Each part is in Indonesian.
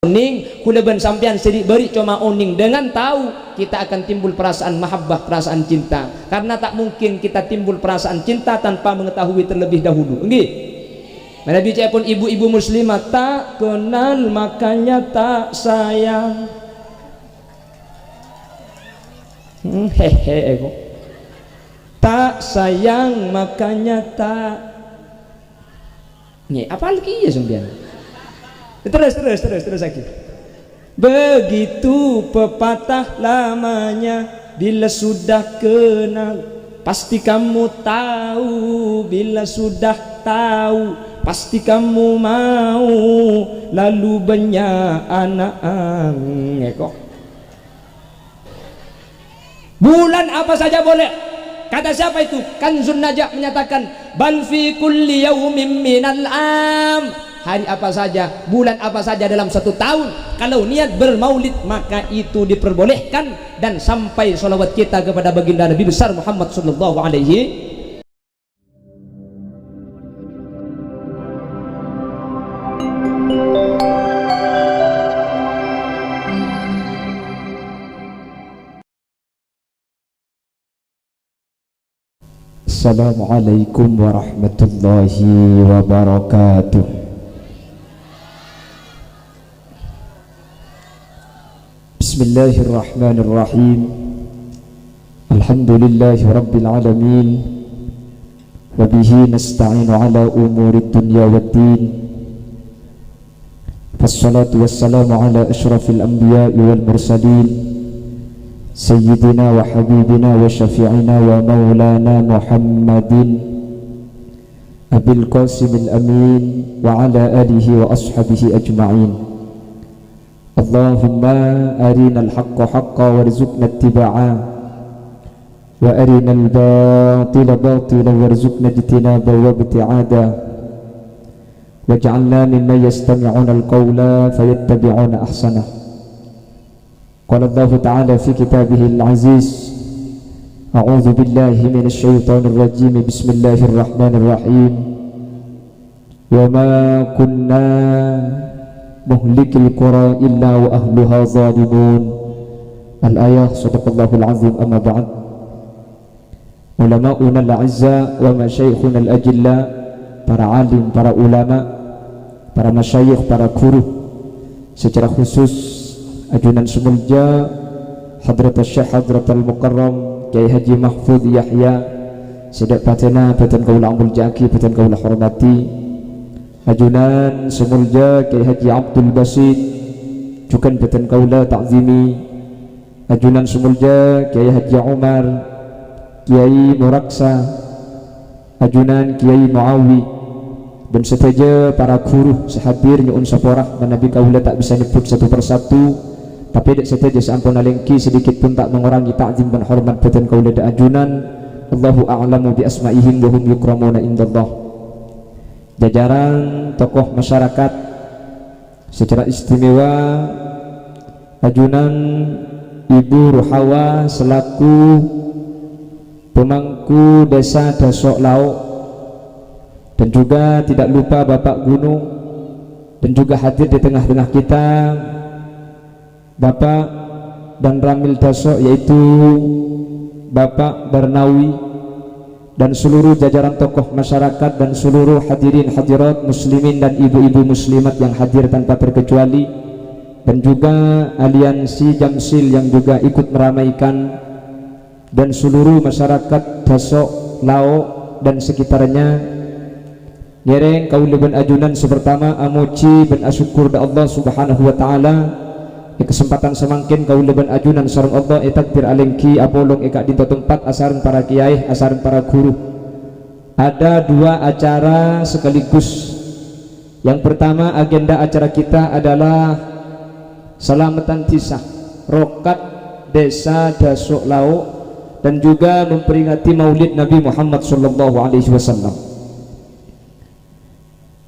oning kuleban sampean sidik beri cuma oning dengan tahu kita akan timbul perasaan mahabbah, perasaan cinta, karena tak mungkin kita timbul perasaan cinta tanpa mengetahui terlebih dahulu. Nggih. Nabi pun ibu-ibu muslimah tak kenal makanya tak sayang. Hehe kok. Tak sayang makanya tak. Nggih, apa lagi ya sampean? Terus lagi. Begitu pepatah lamanya, bila sudah kenal pasti kamu tahu, bila sudah tahu pasti kamu mau, lalu banyak anak kok. Bulan apa saja boleh. Kata siapa itu? Kanzun Najah menyatakan bal fi kulli yaumin minal am. Hari apa saja, bulan apa saja dalam satu tahun, kalau niat bermaulid maka itu diperbolehkan, dan sampai sholawat kita kepada baginda Nabi besar Muhammad sallallahu alaihi. Assalamualaikum warahmatullahi wabarakatuh. Bismillahirrahmanirrahim. Alhamdulillahi rabbil alamin. Wa bihi nasta'inu ala umuri dunya waddin. Wassalatu wassalamu ala ashrafil anbiya'i wal mursalin, sayyidina wa habibina wa syafi'ina wa maulana Muhammadin abil qasimil amin wa ala alihi wa ashabihi ajma'in. Allahumma arinal haqqa haqqa warzuqna ittiba'ah wa arinal batila batila warzuqna ijtinaba wa ibti'ada waj'alna mimman yastami'una al-qawla fayattabi'una ahsanah. Qala Allah Ta'ala fi kitabihil aziz, a'udzu billahi minasy syaithanir rajim, bismillahirrahmanirrahim. Wa ma kunna muhlikil qura illa wa ahluha zalimun. Al-ayah, sadaqallahul azim. Amma ba'd. Ulama'una al-a'izza wa masyayikhuna al-ajilla, para alim, para ulama, para masyayikh, para guru, secara khusus ajunan semulja Hadrat Syekh Hadratul Mukarram Kiai Haji Mahfud Yahya sedak patena batan kaula amul jaki, batan kaula hormati. Ajunan semulja Kiai Haji Abdul Basit juga batan kaula ta'zimi. Ajunan semulja Kiai Haji Umar, Kiai Muraksa, ajunan Kiai Muawi, dan seteja para guru sehadir nyuun saporah menabi kaula tak bisa nyebut satu persatu, tapi dek seteja seampun alengki sedikit pun tak mengurangi ta'zim dan hormat batan kaula da ajunan. Allahu a'lamu bi asma'ihim wa hum yukramuna indallah. Jajaran tokoh masyarakat secara istimewa, ajunan Ibu Ruhawa selaku pemangku desa Dasok Lauk, dan juga tidak lupa Bapak Gunung, dan juga hadir di tengah-tengah kita Bapak dan Ramil Dasok, yaitu Bapak Barnawi, dan seluruh jajaran tokoh masyarakat dan seluruh hadirin hadirat muslimin dan ibu-ibu muslimat yang hadir tanpa terkecuali, dan juga aliansi Jamsil yang juga ikut meramaikan, dan seluruh masyarakat Dasok Lauk dan sekitarnya. Nyereng kaulaban ajunan sepertama amuci ben asyukur da Allah subhanahu wa ta'ala kesempatan semangkin kaulaban ajunan sareng Allah takbir alengki apolong eka dinto tempat asaran para kiai, asaran para guru. Ada dua acara sekaligus. Yang pertama, agenda acara kita adalah selamatan tisah rokat desa Dasok Lauk, dan juga memperingati maulid Nabi Muhammad sallallahu alaihi wasallam.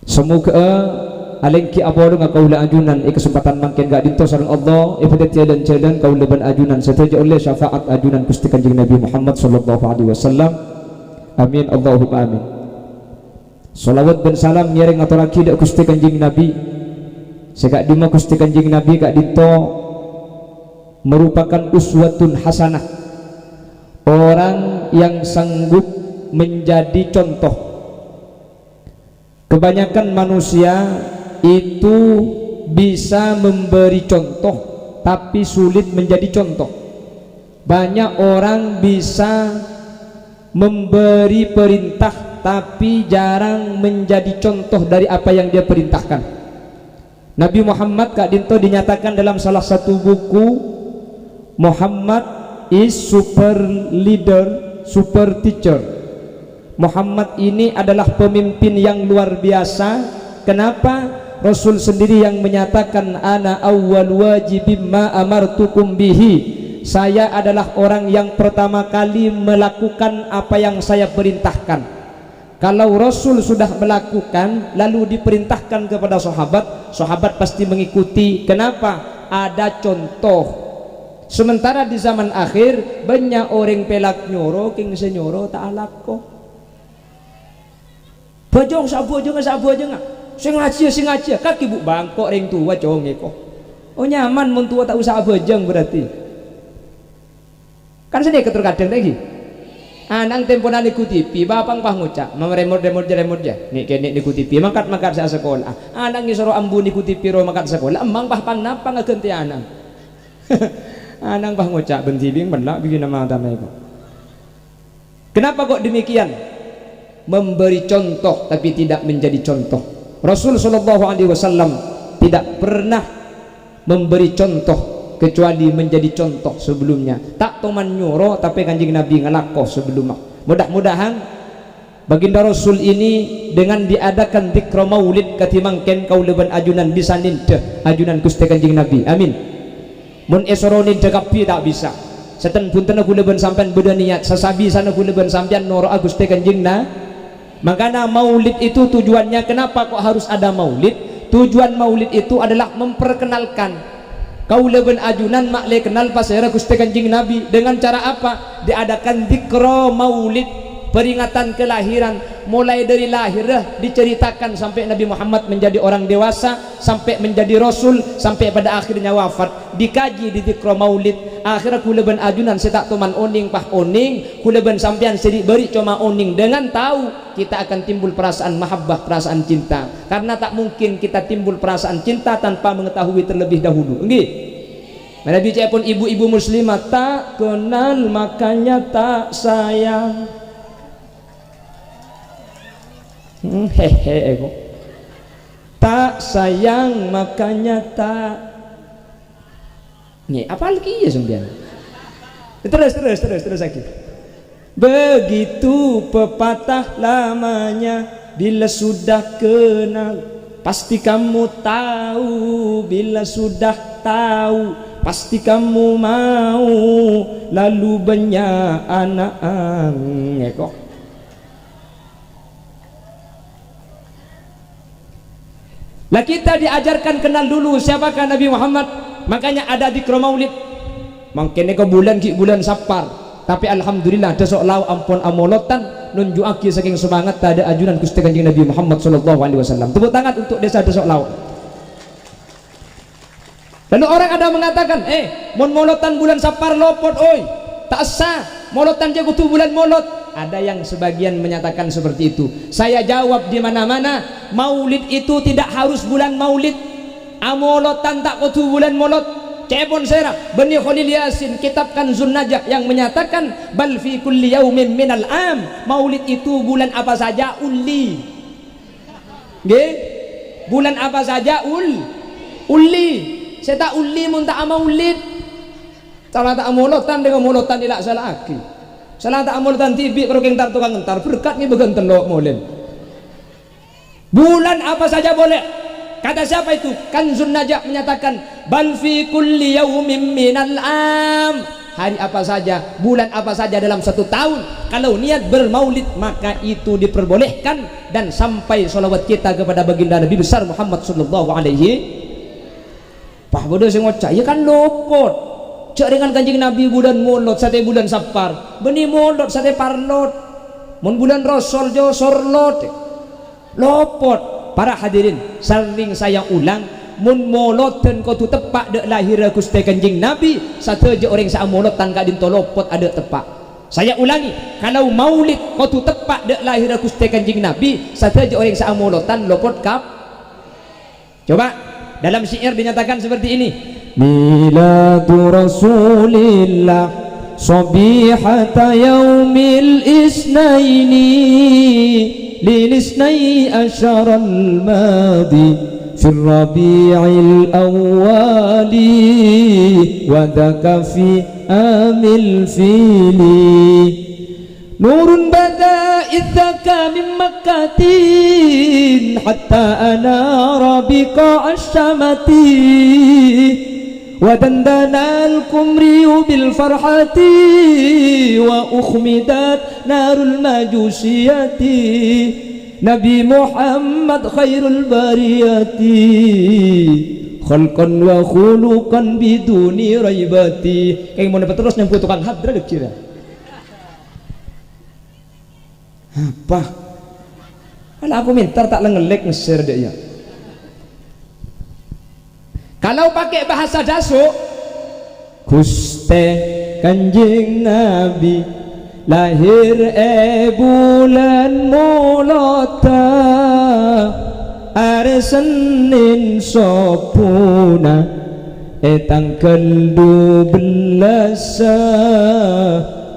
Semoga alengki apolong kaula ajunan kesempatan mangken gak dinto sareng Allah ibadat jalan-jalan kaulaban ajunan setuju oleh syafaat ajunan Gusti Kanjeng Nabi Muhammad sallallahu alaihi wasallam. Amin Allahumma amin. Salawat dan salam nyereng aturaki dak Gusti Kanjeng Nabi Sekak dima Gusti Kanjeng Nabi kak dito merupakan uswatun hasanah, orang yang sanggup menjadi contoh. Kebanyakan manusia itu bisa memberi contoh tapi sulit menjadi contoh. Banyak orang bisa memberi perintah tapi jarang menjadi contoh dari apa yang dia perintahkan. Nabi Muhammad kak dinto dinyatakan dalam salah satu buku, Muhammad is super leader, super teacher. Muhammad ini adalah pemimpin yang luar biasa. Kenapa? Rasul sendiri yang menyatakan ana awwal wajibim ma amartukum bihi. Saya adalah orang yang pertama kali melakukan apa yang saya perintahkan. Kalau Rasul sudah melakukan lalu diperintahkan kepada sahabat, sahabat pasti mengikuti. Kenapa? Ada contoh. Sementara di zaman akhir banyak orang pelak nyoro king senyoro tak alako. Bojong sak bojong sing ngaji kaki bu bangkok ring tua conge kok. Oh nyaman mun tua tak usah bojong berarti. Kan sini keterkadang lagi. Anang temponan iku TV, bapang pah ngucak, remor ja. Nih kene niku TV, mangkat sa sekolah. Anang ngisoro ambu niku TV ro mangkat sekolah, emang pah pang napa ngagenti anang. Anang pah ngucak ben TV benak bikin nama tamai kok. Kenapa kok demikian? Memberi contoh tapi tidak menjadi contoh. Rasul sallallahu alaihi wasallam tidak pernah memberi contoh kecuali menjadi contoh sebelumnya. Tak toman nyoro tapi Kanjeng Nabi ngalakoh sebelumnya. Mudah-mudahan baginda Rasul ini dengan diadakan dzikra maulid katimangken kauleban ajunan bisa ninte ajunan Gusti Kanjeng Nabi. Amin. Mun esoronin dekapi tak bisa. Seten punten kuleban sampean beda niat sasabi sana kuleban sampean noro Gusti Kanjeng na. Makanya maulid itu tujuannya, kenapa kok harus ada maulid? Tujuan maulid itu adalah memperkenalkan kaulaban ajunan makle kenal pasera Gusti Kanjeng Nabi. Dengan cara apa? Diadakan dzikra maulid, peringatan kelahiran, mulai dari lahir diceritakan sampai Nabi Muhammad menjadi orang dewasa, sampai menjadi rasul, sampai pada akhirnya wafat, dikaji di dzikra maulid. Akhirnya kuleban ajunan setak toman oning pah oning, kuleban sampean sedi beri cuma oning, dengan tahu kita akan timbul perasaan mahabbah, perasaan cinta. Karena tak mungkin kita timbul perasaan cinta tanpa mengetahui terlebih dahulu. Nggih. Nabi pun ibu-ibu muslimah tak kenal makanya tak sayang. Hehe kok. Tak sayang makanya tak. Nih, apa lagi ya sembilan? Terus lagi. Begitu pepatah lamanya, bila sudah kenal pasti kamu tahu, bila sudah tahu pasti kamu mau, lalu banyak anak kok. Lah kita diajarkan kenal dulu siapakah Nabi Muhammad. Makanya ada dzikra maulid. Mangkene ke bulan Sapar. Tapi alhamdulillah desok lau ampun amolotan nunjuaki saking semangat ada ajunan Gusti Kanjeng Nabi Muhammad sallallahu alaihi wasallam. Tepuk tangan untuk desa desok lau. Lalu orang ada mengatakan, mon molotan bulan Sapar lopot oi. Tak sah. Molotan je kudu bulan molot. Ada yang sebagian menyatakan seperti itu. Saya jawab di mana-mana, maulid itu tidak harus bulan maulid. Amolotan tak kudu bulan molot. Cepon sera Bani Khalil Yasin kitab Kanzun Najah yang menyatakan bal fi kulli yaumin minal am. Maulid itu bulan apa saja uli. Nggih? Bulan apa saja uli. Saya tak uli mun tak maulid. Salah tak amolotan dengan molotan ilak salah aki. Salah tak amolotan tibi kalau kentar tukang entar berkat ni beganten lo maulid. Bulan apa saja boleh. Kata siapa itu? Kanzun Najah menyatakan bal fi kulli yaumin minal am. Hari apa saja, bulan apa saja dalam satu tahun, kalau niat bermaulid maka itu diperbolehkan. Dan sampai salawat kita kepada baginda Nabi besar Muhammad sallallahu alaihi. Pah bodoh sing ngocak, ya kan lopot. Cak dengan Kanjeng Nabi bulan molot sate bulan Sapar. Beni molot sate parlot. Mun bulan Rasul jo sorlot. Lopot. Para hadirin, sering saya ulang, mun moloten kau tu tepak dek lahir Gusti Kanjeng Nabi sateja orang sa molotan ka dinto lopot ada tepak. Saya ulangi, kalau maulid kau tu tepak dek lahir Gusti Kanjeng Nabi sateja orang sa molotan lopot kap. Coba dalam syair dinyatakan seperti ini, miladu Rasulillah sabihata yaumil isnaini lil isnai asyaral madi في الربيع الأول وذاك في عام الفيل نور بدا إذ ذاك من مكة حتى أنار بقاع الشمة ودندن القمري بالفرحة وأخمدت نار المجوسية Nabi Muhammad khairul bariyati khalqan wa khuluqan biduni raibati. Kayak mau dapat terus nyambut tukang hadra dek kira apa kalau aku minta tak lengelek ngeser dek ya. Kalau pakai bahasa daso Gusti Kanjeng Nabi lahir bulan mulata are Senin sopuna tanggal 12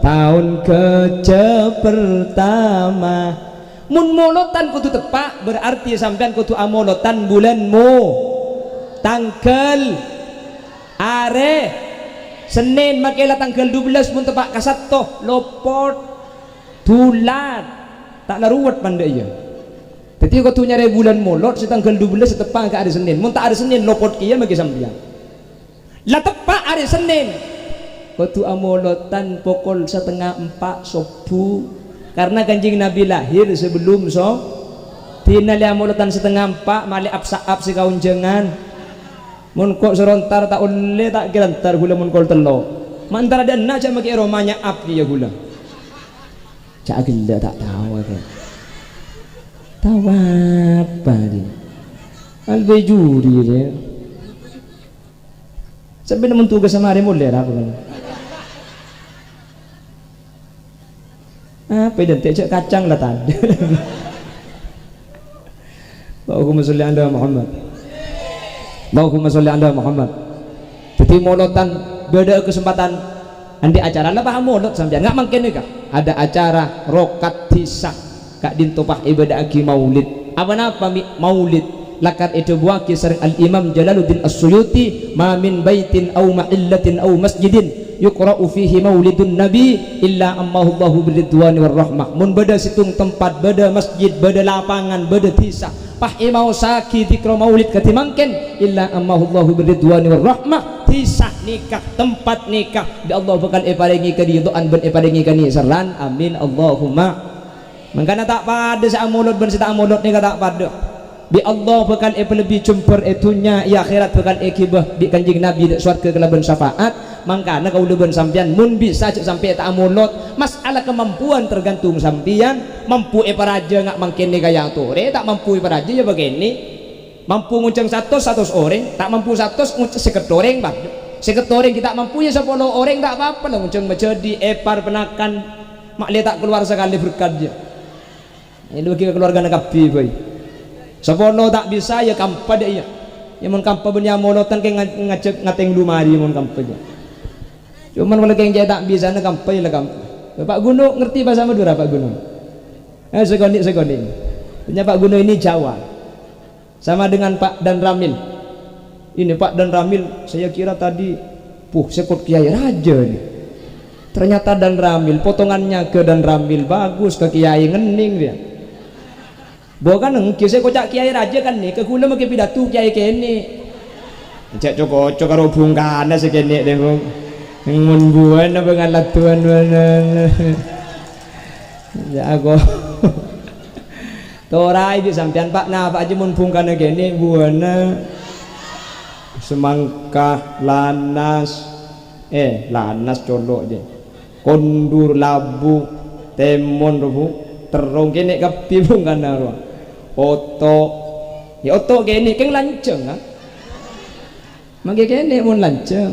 tahun ke pertama. Mun molotan kudu tepak berarti sampean kudu amolotan bulanmu tanggal are Senin makailah tanggal 12 pun tepak kasat toh lopot tulat tak laruat pandai ya. Jadi kau tu nyari bulan molot si tanggal 12 tepak ke hari Senin. Mun tak hari Senin lopot kia bagi sambian. Lah tepak hari Senin. Kau tu amolotan pukul 3:30 subuh karena Kanjeng Nabi lahir sebelum so. Tina li amolotan 3:30 mali apsa-ap si kaunjengan. Mun kok serontar tak oleh tak gelantar gula mun kol telo mantara dan aja maki romanya ap dia gula cak gila tak tahu ke tahu apa dia albe juri dia sampai mun tugas sama hari mulai apa kan apa dan tecek kacang lah tadi Allahumma sholli ala Muhammad Allahumma sholli ala Muhammad. Jadi molotan beda kesempatan andi acara lah paham molot sampean enggak mungkin kah ada acara rokat tisah kak dintopah ibadah agi maulid apa maulid lakar itu buah kisar al-imam Jalaluddin As-Suyuti ma min baitin aw ma'illatin aw masjidin yuqra'u fihi maulidun nabi illa ammahu Allahu biridwani war rahmah. Mun beda situng tempat beda masjid beda lapangan beda tisah pah imau saki dikro maulid katimangken illa ammahu Allahu biridwani war rahmah. Tisah nikah tempat nikah di Allah bakal paringi keridhaan ben paringi kani seran amin Allahumma. Mangkana tak pada sa amulud ben sa amulud ni tak pada bi Allah bakal lebih jumper etunya ya akhirat bakal kibah di Kanjeng Nabi di surga kelaban syafaat. Mangkana kau leban sampian mun bisa cek sampai tak amulud masalah kemampuan tergantung sampian mampu paraja ngak mangkene kaya tore tak mampu paraja ya begini mampu nguncang 100 orang tak mampu 100 nguncang 100 orang bang 100 orang kita mampu ya 10 orang tak apa-apa lah nguncang menjadi epar penakan mak lihat tak keluar sekali berkatnya ini bagi keluarga nakapi boy 10 tak bisa ya kampa dia ya mun kampa benya molotan kayak ngacek ngateng lumari mun kampa dia cuman kalau yang tak bisa nak kampai lah kampai. Pak Gunung ngerti bahasa Madura Pak Gunung? Sekonik punya Pak Gunung ini Jawa sama dengan Pak Dan Ramil ini Pak Dan Ramil saya kira tadi sekut Kiai Raja nih ternyata Dan Ramil potongannya ke Dan Ramil bagus ke Kiai ngening dia bukan nengki saya kocak Kiai Raja kan nih ke gula makin pidato Kiai kene cek cokok karo bungkana sekene deh ngun buana bengalat tuan ya aku torai di sampean Pak nah Pak aja mun bungkana kene buana semangka lanas colok je kondur labu temon rubu terong kene kapi bungkana ro oto ya oto kene keng lanceng ah mangke kene mun lanceng,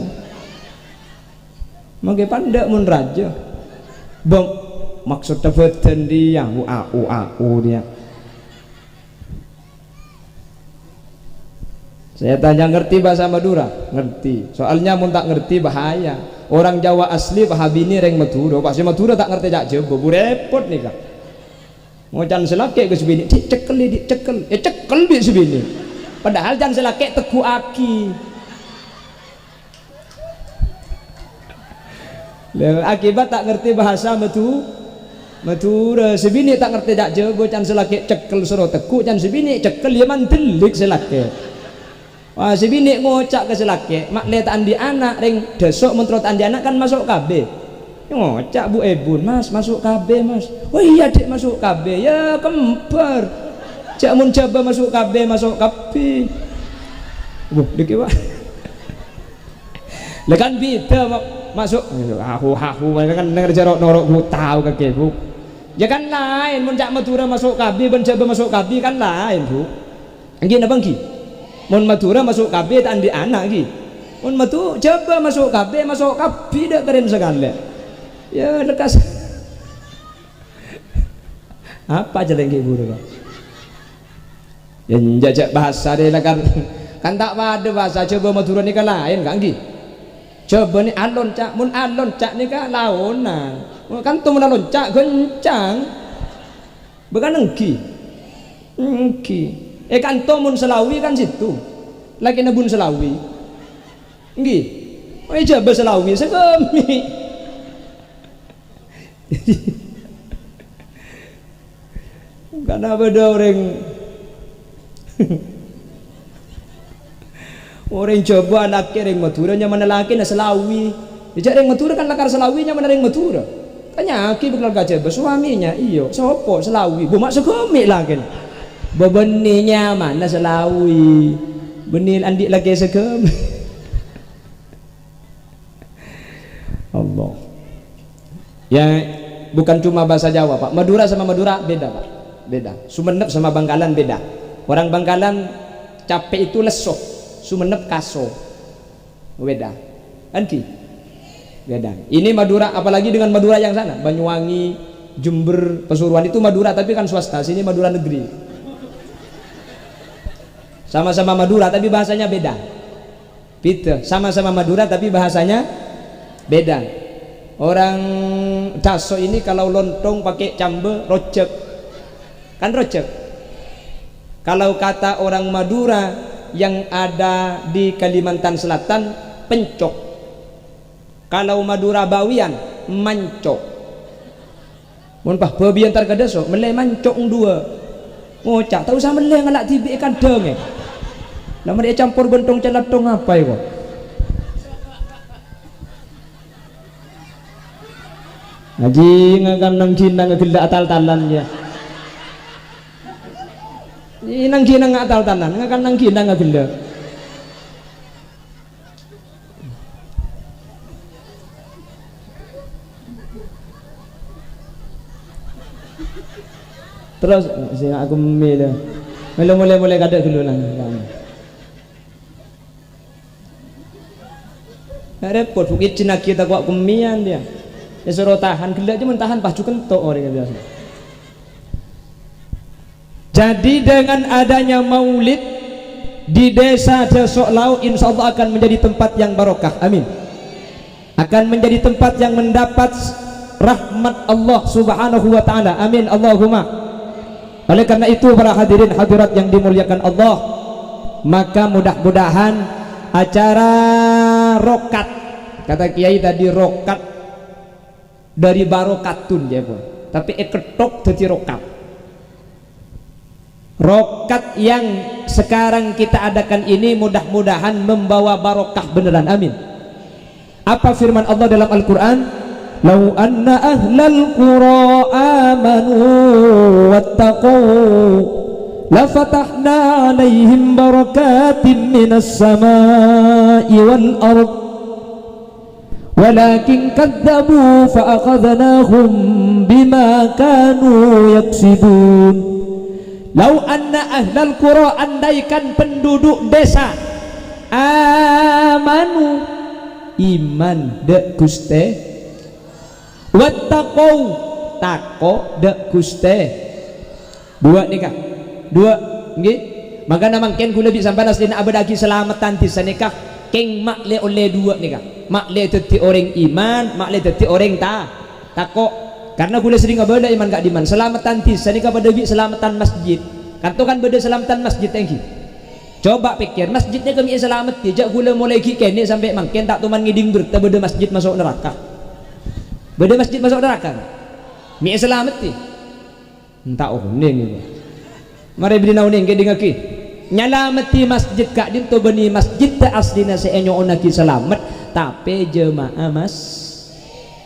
mangke pandek mun raja. Bang maksud tebeten dia au dia. Saya tanya ngerti bahasa Madura? Ngerti. Soalnya mun tak ngerti bahaya. Orang Jawa asli pahabini reng Madura, pasti Madura tak ngerti jak jebo, repot nih kak. Ngocan selake ke sebini, cekel, cekel di sebini. Padahal jangan selake teku aki. Akibat tak ngerti bahasa Madura, sebini tak ngerti jak jebo, jangan selake cekel suruh teku, jangan sebini cekel dia mantelik selake. Wah, si bini ngocak ke selake, mak letaan di anak ring desok mentrotan di anak kan masuk KB. Ngocak Bu Ebun, Mas masuk KB Mas. Oh iya dek masuk KB, ya kembar. Cak mun coba masuk KB, masuk KB. Dek Pak. Lah kan beda masuk aku kan denger jarok norok Bu tahu kake Bu. Ya kan lain mun cak Madura masuk KB, ben coba masuk KB kan lain Bu. Nggih napa nggih? Mun Madura masuk KB tak andi anak lagi. Mun Madura coba masuk KB dah keren sekali. Ya lekas. Apa jalan ibu tu? Ya jajak bahasa dia lah kan tak ada bahasa coba Madura ni kan lain kan lagi. Coba ni alon cak, mun alon cak ni kan launan. Kan tu mun alon cak kencang. Bukan engki. Kanto mun Selawi kan situ. Lagi nebun Selawi. Nggih. Oh coba Selawi segemi. Karena beda orang coba anak ring Madura nyaman laki na Selawi. Dijak ring Madura kan lakar Selawi nyaman ring Madura. Tanya aki berkeluarga coba suaminya iyo sopo Selawi. Bumak segemi lagi. Bebeninya mana Selawi, benil andik lagi segem. Allah. Ya bukan cuma bahasa Jawa Pak. Madura sama Madura beda Pak. Beda. Sumenep sama Bangkalan beda. Orang Bangkalan capek itu lesoh, Sumenep kaso. Beda. Anti. Beda. Ini Madura apalagi dengan Madura yang sana, Banyuwangi, Jember, Pasuruan itu Madura tapi kan swasta. Sini Madura negeri. Sama-sama Madura tapi bahasanya beda. Gitu. Sama-sama Madura tapi bahasanya beda. Orang Daso ini kalau lontong pakai cambe rocek. Kan rocek. Kalau kata orang Madura yang ada di Kalimantan Selatan pencok. Kalau Madura Bawian mancok. Mun pah babi antar ke Daso meleh mancok dua. Ngocak tahu sama meleh ngalak tibi kadang nama dia campur bentong celatong apa ya kok? Ngaji ngakan nang Cina ngagilda atal-talan ya. Ini nang Cina ngatal-talan, ngakan nang Cina ngagilda. Terus saya aku mulai kada dulu lah. Repot bukit Cina kita kok kemian dia. Ya suruh tahan gelak aja mentahan pacu kentok orang biasa. Jadi dengan adanya maulid di desa Desok Lau insya Allah akan menjadi tempat yang barokah. Amin. Akan menjadi tempat yang mendapat rahmat Allah Subhanahu wa taala. Amin Allahumma. Oleh karena itu para hadirin hadirat yang dimuliakan Allah, maka mudah-mudahan acara rokat, kata Kiai tadi rokat dari barokatun ya pun, tapi ketok jadi rokat. Rokat yang sekarang kita adakan ini mudah-mudahan membawa barokah beneran. Amin. Apa firman Allah dalam Al-Quran? Lau anna ahlal qura amanu wattaqu lafatahna alaihim barakatin minas samai wal ard walakin kadzabu fa'akhadnahum bima kanu yaksibun. Lau anna ahlal qura, andaikan penduduk desa amanu iman de Guste, wattaqau tako de Guste. Dua nikah, dua nggih. Maka namangken kula bi sampeyan aslina abadagi selamatan di sanikah keng makle oleh dua nikah. Makle dadi orang iman, makle dadi orang tako. Karena kula sering abada iman gak diman. Selamatan di sanikah pada bi selamatan masjid. Kanto kan beda selamatan masjid tengki. Coba pikir masjidnya kami selamat tidak gula mulai kini sampai mangken tak tuman ngiding berta beda masjid masuk neraka. Beda masjid masuk neraka. Mi selamat ti. Entah uning itu. Mari beli nauning ke dingaki. Nyalamati masjid kak dinto beni masjid ta aslina seenyo onaki selamat tapi jemaah mas.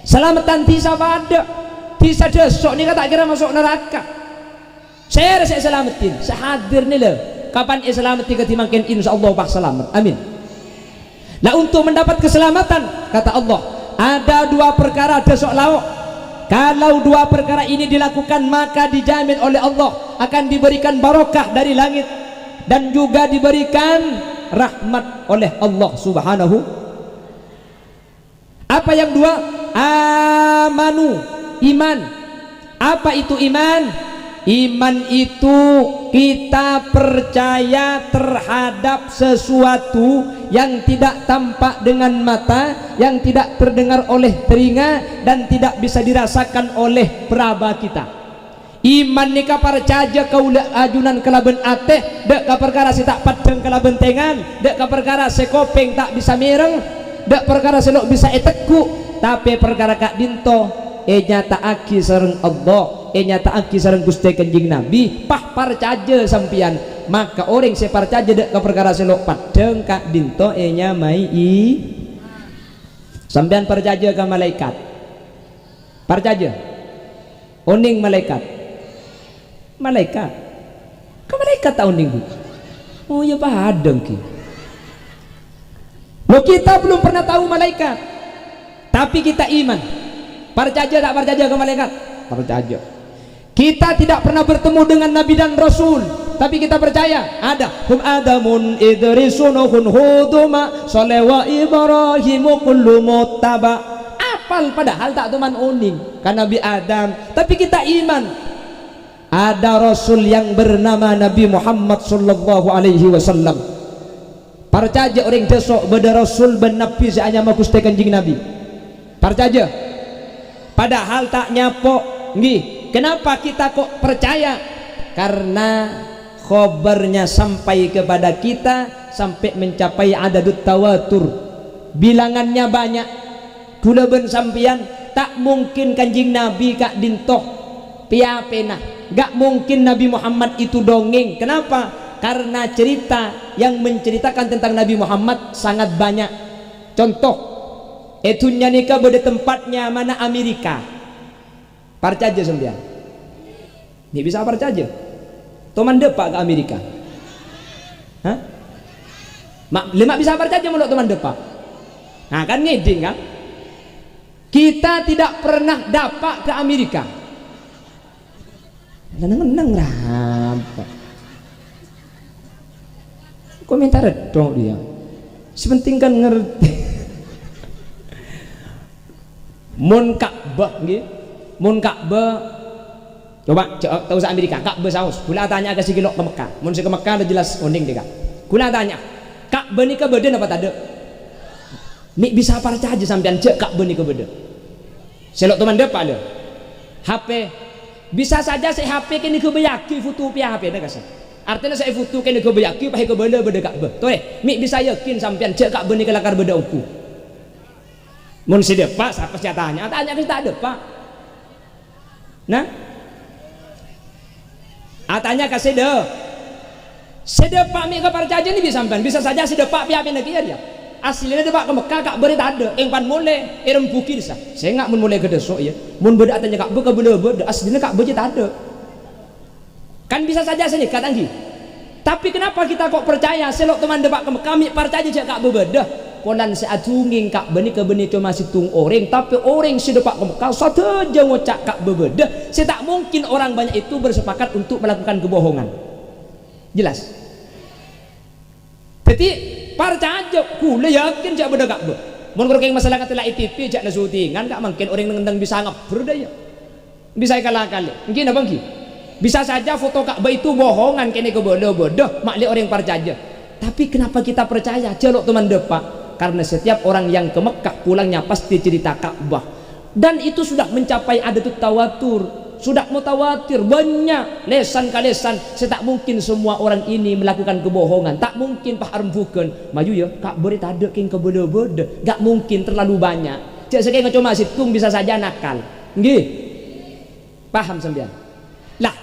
Selamatan ti sabada. Ti sadesok ni kata kira masuk neraka. Saya selamatin, sehadir nih loh. Kapan selamat tiga timangkin insyaallah pak selamat. Amin. Nah untuk mendapat keselamatan kata Allah ada dua perkara desok lauk. Kalau dua perkara ini dilakukan maka dijamin oleh Allah akan diberikan barokah dari langit dan juga diberikan rahmat oleh Allah subhanahu. Apa yang dua? Amanu, iman. Apa itu iman? Iman itu kita percaya terhadap sesuatu yang tidak tampak dengan mata, yang tidak terdengar oleh telinga dan tidak bisa dirasakan oleh peraba kita. Iman nika percaya kaula ajunan kelaben ateh dek ka perkara si tak padeng kelaben tengan, dek ka perkara sekopeng tak bisa mireng, dek perkara selok bisa eteku, tapi perkara kak dinto nyataaki sareng Allah, nyataaki sareng Gusti Kanjeng Nabi pah parcaja sampian. Maka orang se parcaja dek ka perkara selok padeng kak dinto nya mai i sampean parcaja ka malaikat. Parcaja oning malaikat. Malaikat. Ka malaikat ta oning. Oh ya padeng ki. Lo kita belum pernah tahu malaikat. Tapi kita iman. Percaya tak percaya ke malaikat? Percaya. Kita tidak pernah bertemu dengan nabi dan rasul, tapi kita percaya ada. Hum adamun idrisun hun huduma salewa ibrahimu kullu muttaba. Apal padahal tak teman uning kan Nabi Adam, tapi kita iman. Ada rasul yang bernama Nabi Muhammad sallallahu alaihi wasallam. Percaya orang desok beda rasul ben nabi seanya Gusti Kanjeng Nabi. Percaya. Padahal tak nyapok nggih. Kenapa kita kok percaya? Karena khobarnya sampai kepada kita sampai mencapai adadut tawatur, bilangannya banyak. Kula ben sampian tak mungkin Kanjeng Nabi kak dintoh piapena, gak mungkin Nabi Muhammad itu dongeng. Kenapa? Karena cerita yang menceritakan tentang Nabi Muhammad sangat banyak. Contoh etunya nikah pada tempatnya mana Amerika. Percaya sembian. Ini bisa percaya. Teman depak ke Amerika. Hah? Lemak bisa percaya mulut teman depak. Nah kan ngeding kan? Kita tidak pernah dapat ke Amerika. Neneng-neneng rampok. Komentar dong dia. Sepenting kan ngerti. Mun Ka'bah nggih, mun Ka'bah coba tahu sa Amerika Ka'bah saus. Kula tanya ke si kilo ke Mekah. Mun si ke Mekah udah jelas oning deh Kak. Kula tanya, Ka'bah ni ke beden apa tak ada? Mik bisa percaya sampean cek Ka'bah ni ke beden. Selok teman depan ada. HP bisa saja saya HP kini ke bayaki foto pia HP dah kasih. Artinya saya foto kini ke bayaki pakai ke benda Ka'bah. Tuh mik bisa yakin sampean cek Ka'bah ni ke lakar beda uku. Mun si depak siapa sih tanya kita ada pak. Nah, tanya ke sedepak mi ke percaya ni bisa sampean bisa saja sedepak pihak lagi dia. Aslinya depak ke Mekah kak beri tak ada. Yang pan mulai irem bukir sah. Saya nggak mun mulai ke desok ya. Mun beda tanya kak beka beda aslinya kak beri tak ada. Kan bisa saja sini katanggi. Tapi kenapa kita kok percaya selok teman depak ke Mekah mi percaya je kak beda. Polan seadunging kak beni ke beni cuma situng orang, tapi orang si depak ke Mekah satu aja ngocak kak bebeda. Saya tak mungkin orang banyak itu bersepakat untuk melakukan kebohongan. Jelas. Jadi percaya kula yakin jak beda Ka'bah. Mun keng masalah katelak ITP jak nasutingan gak mungkin orang ngendang bisa ngeber daya. Bisa kalah-kali. Mungkin apa nggih? Bisa saja foto Ka'bah itu bohongan kene kebodoh-bodoh makli orang percaya. Tapi kenapa kita percaya? Celok teman depak. Karena setiap orang yang ke Mekah pulangnya pasti cerita Ka'bah. Dan itu sudah mencapai adatut tawatur. Sudah mutawatir banyak lesan ke lesan. Saya tak mungkin semua orang ini melakukan kebohongan. Tak mungkin Pak Armbukan maju ya Kak beri ada king kebodoh-bodoh. Gak mungkin terlalu banyak. Cek sekali ngecoma situng bisa saja nakal. Nggih. Paham sampean? Lah,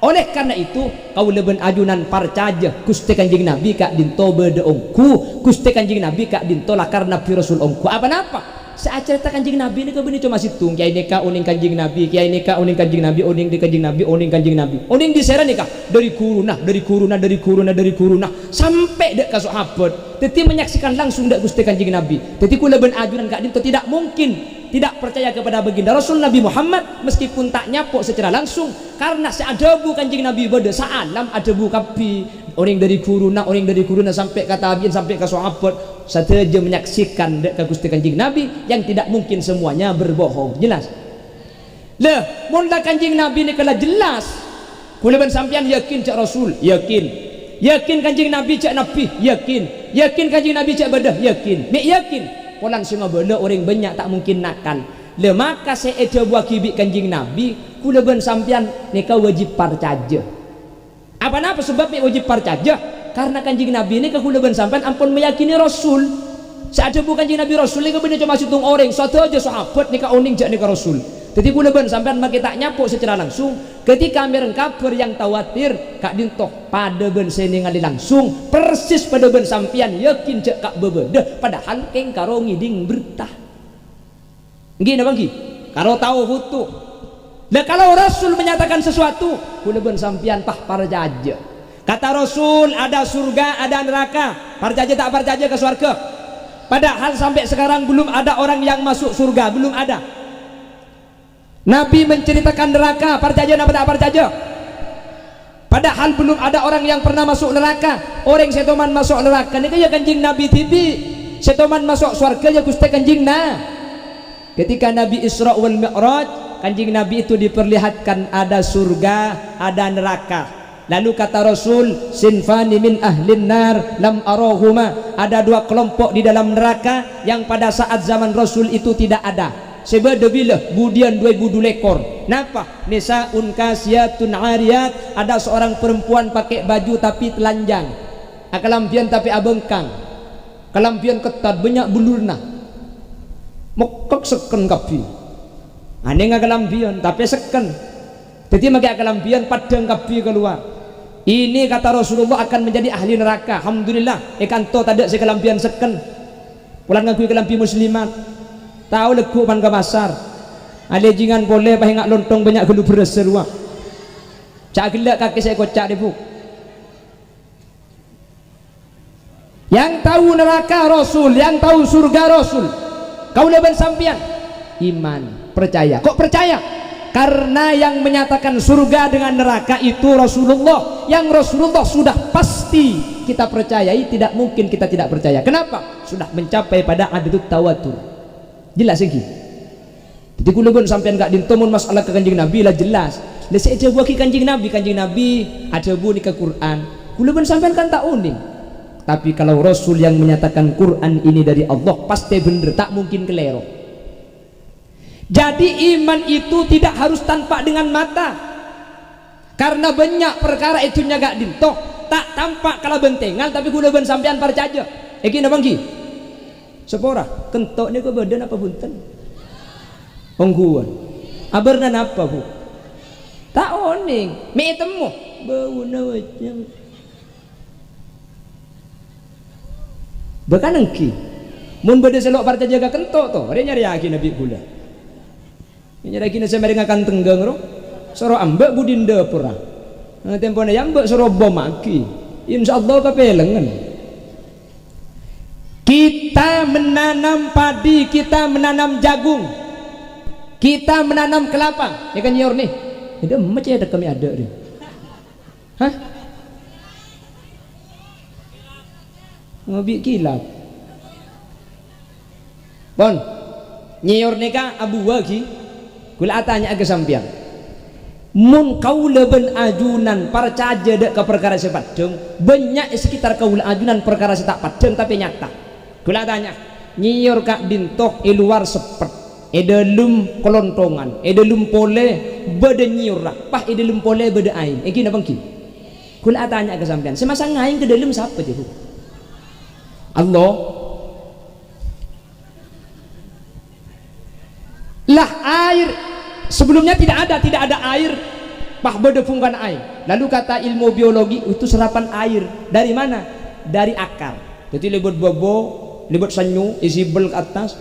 oleh karena itu kau leben ajunan parcaja Gusti Kanjeng Nabi kak dinto bede ongku. Gusti Kanjeng Nabi kak dinto lah karena Rasul ongku. Apa-apa? Saat cerita Kanjeng Nabi ini kebeni cuma situng kiai neka uning Kanjeng Nabi, kiai neka uning Kanjeng Nabi, uning di Kanjeng Nabi, uning Kanjeng Nabi, uning di sera nikah dari kuruna sampai dek ke sahabat. Teti menyaksikan langsung dek Gusti Kanjeng Nabi. Teti kula ben ajunan kak dinto tidak mungkin tidak percaya kepada baginda Rasul Nabi Muhammad meskipun tak nyapok secara langsung karena seadabu Kanjeng Nabi beda saalam adabu kapi orang dari kuruna sampai ke tabiin sampai ke sahabat saja menyaksikan dek ke Gusti Kanjeng Nabi yang tidak mungkin semuanya berbohong. Jelas lah mun Kanjeng Nabi ini kala jelas kula ben sampean yakin cak Rasul yakin Kanjeng Nabi cak Nabi yakin Kanjeng Nabi cak badah yakin polang semua benda orang banyak tak mungkin nakal. Le maka seeja buah kibik Kanjeng Nabi kula ben sampean nika wajib percaya. Apa sebabnya wajib percaya? Karena Kanjeng Nabi ini kula ben sampean ampun meyakini Rasul. Saat bukan Kanjeng Nabi Rasul nika bener cuma situng orang satu aja sahabat nika uning jak nika Rasul. Jadi kula ben sampean make tak nyapuk secara langsung ketika mireng kabar yang tawatir kak dintoh pada ben seningali langsung persis pada ben sampean yakin jak kak bebeda padahal keng karo ngiding bertah. Nggih napa nggih? Karo tahu futu. Lah kalau Rasul menyatakan sesuatu kula ben sampean pah percaya. Kata Rasul ada surga ada neraka. Percaya tak percaya ke surga? Padahal sampai sekarang belum ada orang yang masuk surga, belum ada. Nabi menceritakan neraka, percaya apa tak percaya? Padahal belum ada orang yang pernah masuk neraka. Orang setoman masuk neraka ini ya Kanjeng Nabi TV. Setoman masuk surga ya Gusti Kanjeng nah. Ketika Nabi Isra wal Mi'raj, Kanjeng Nabi itu diperlihatkan ada surga, ada neraka. Lalu kata Rasul, sinfani min ahlin nar lam arahuma. Ada dua kelompok di dalam neraka yang pada saat zaman Rasul itu tidak ada. Sebeda-bila budian 2000 lekor. Napa? Nisaun kasiyatun ariyat. Ada seorang perempuan pakai baju tapi telanjang. Kelampian tapi abengkang. Kelampian ketat banyak bulurna. Mokok seken kapi. Ane nggak kelampian tapi seken. Jadi pakai kelampian padang kapi keluar. Ini kata Rasulullah akan menjadi ahli neraka. Alhamdulillah. Ekanto tak ada sekelampian seken. Pulang ngakui kelampi muslimat. Tahu legu pan ke pasar. Ale jingan boleh pahe ngak lontong banyak gelu beres seruak. Cak gelak kaki saya kocak debu. Yang tahu neraka Rasul, yang tahu surga Rasul. Kau leben sampian iman, percaya. Kok percaya? Karena yang menyatakan surga dengan neraka itu Rasulullah. Yang Rasulullah sudah pasti kita percayai, tidak mungkin kita tidak percaya. Kenapa? Sudah mencapai pada adatut tawatur. Jelas lagi. Jadi kula pun sampean gak dintomun masalah ke Kanjeng Nabi lah jelas. Lah saya jawab ki Kanjeng Nabi ada bu ni ke Quran. Kula pun sampean kan tak uning. Tapi kalau Rasul yang menyatakan Quran ini dari Allah pasti bener, tak mungkin kelero. Jadi iman itu tidak harus tanpa dengan mata. Karena banyak perkara itu gak dintoh, tak tampak kalau bentengan tapi kula pun sampean percaya. Iki napa nggih? Sepora kentok ni ke badan apa bunten ongguan abarnan apa bu tak oning mi temu bau nawajnya bahkan engki mun bade selok parta jaga kentok to dia nyari lagi nabi gula nyari lagi nasi mereka akan tenggang ro soro ambek budinda pura tempone ambek soro bom lagi insyaallah kapelengan. Kita menanam padi, kita menanam jagung, kita menanam kelapa. Ya kan nyor nih, itu macam ada kami ada dia. Hah? ngobi kilap pon nyiur nikah abu wagi kula tanya ke sampean mun kaula ben ajunan percaja dek ke perkara sepadeng banyak sekitar kaula ajunan perkara setak padeng tapi nyata kula tanya nyiur kak bintok luar sepet dalam kelontongan dalam pole beda nyiur pah dalam pole beda ain iki napa ki kula tanya ke sampean semasa ngaing ke dalam siapa je Allah lah air sebelumnya tidak ada air pah beda fungkan air lalu kata ilmu biologi itu serapan air dari mana dari akar jadi lebut bobo lebut sanyu isi bel ke atas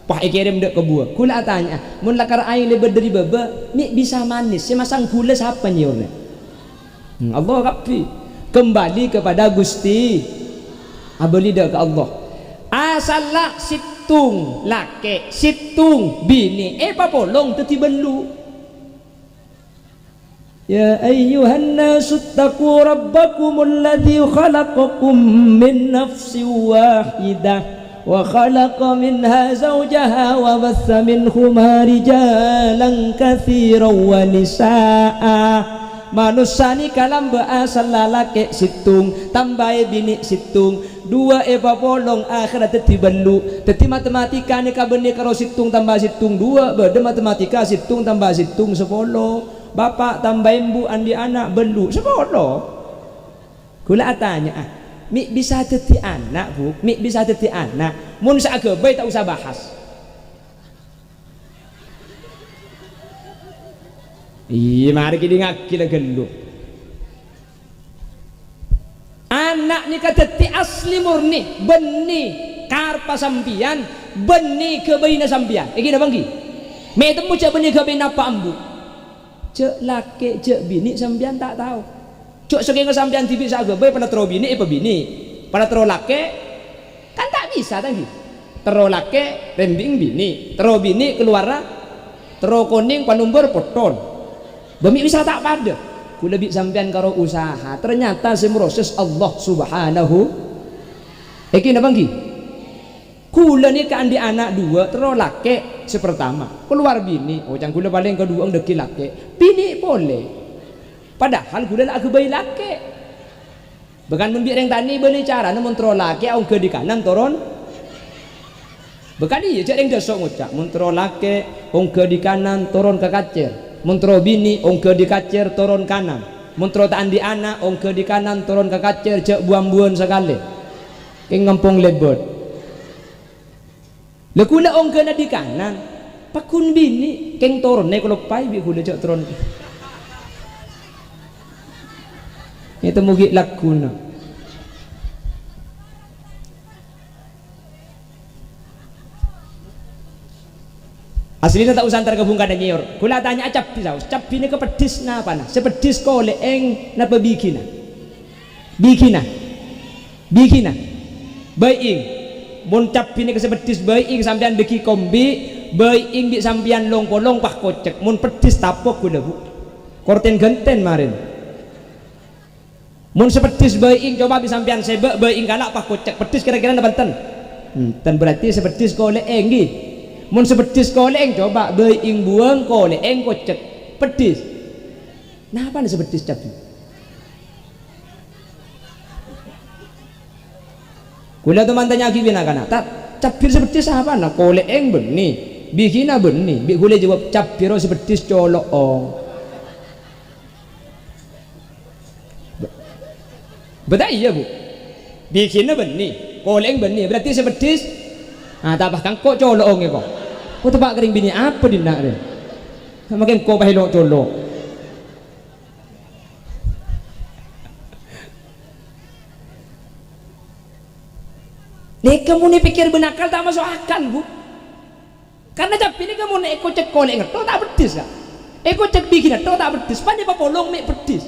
pah ikirim dek ke buah kula tanya mun lakar air lebut dari baba ni bisa manis semasang gula siapa nyiurnya Allah kapi kembali kepada Gusti abeli dek ke Allah asallah situng lake situng bini papolong teti belu ya ayyuhan nasu taqu rabbakumul ladzi khalaqakum min nafsin wahidah wa khalaqa minha zawjaha wa batha minhuma rijalan katsiran wa nisaa manusia ni kalam bahasa lalaki situng tambah bini situng dua papolong akhirat teti belu teti matematika ni kabeni karo situng tambah situng dua beda matematika situng tambah situng 10 bapak tambah ibu andi anak belu 10 kula tanya mi bisa teti anak bu mi bisa teti anak mun saagebe tak usah bahas iya mari kita ngaki lah gelu anak ni kateti asli murni beni karpa sampian beni kebaina sampian iki na bangki me temu cak beni kebaina apa ambu cek laki cek bini sampian tak tahu cek saking sampian tibi sagebe pada tero bini apa bini pada tero laki kan tak bisa tadi tero laki rembing bini tero bini keluar tero kuning panumbur potol bami bisa tak pada kula bi sampean karo usaha ternyata semproses Allah subhanahu iki na bangki kula ni kan di anak dua terus laki sepertama keluar bini jang kula paling kedua deki laki bini boleh padahal kula nak kebayi laki bahkan mun yang tani beli cara namun terus laki au ke di kanan turun bahkan iya cek yang desok ngucap mun terus laki ke di kanan turun ke kacer muntro bini ongke di kacer turun kanan muntro tak andi anak ongke di kanan turun ke kacer cek buang-buang sekali keng ngempung lebot lekula ongke na di kanan pakun bini keng turun nek kalau pai bi kula cek turun itu mugi lakuna aslinya tak usah tergabung kada nyiur kula tanya acap pisau cap ini kepedis na apa na sepedis kole eng na pabikina bikina baing mun cap ini kesepedis baing sampean deki kombi baing di sampean long polong pah kocek mun pedis tapok kula bu korten genten marin mun sepedis baing coba bisa sampean sebek baing galak pah kocek pedis kira-kira nabenten ten berarti sepedis kole eng gitu mun sepedis koleng coba being buang koleng kocek pedis nah apa nih sepedis capi kula teman tanya gimana kana tak capir sepedis apa nah koleng beni bikina beni bi kula jawab capiro sepedis colok betul iya bu bikina beni koleng beni berarti sepedis tak bahkan kok colok kok kok tempat kering bini apa dindak dia makin kok bahilo colok nek kamu ni pikir benakal tak masuk akal bu karena tapi ni kamu nek kocek kolek ngeto tak pedis kak kocek bikin ngeto tak pedis pan apa polong mek pedis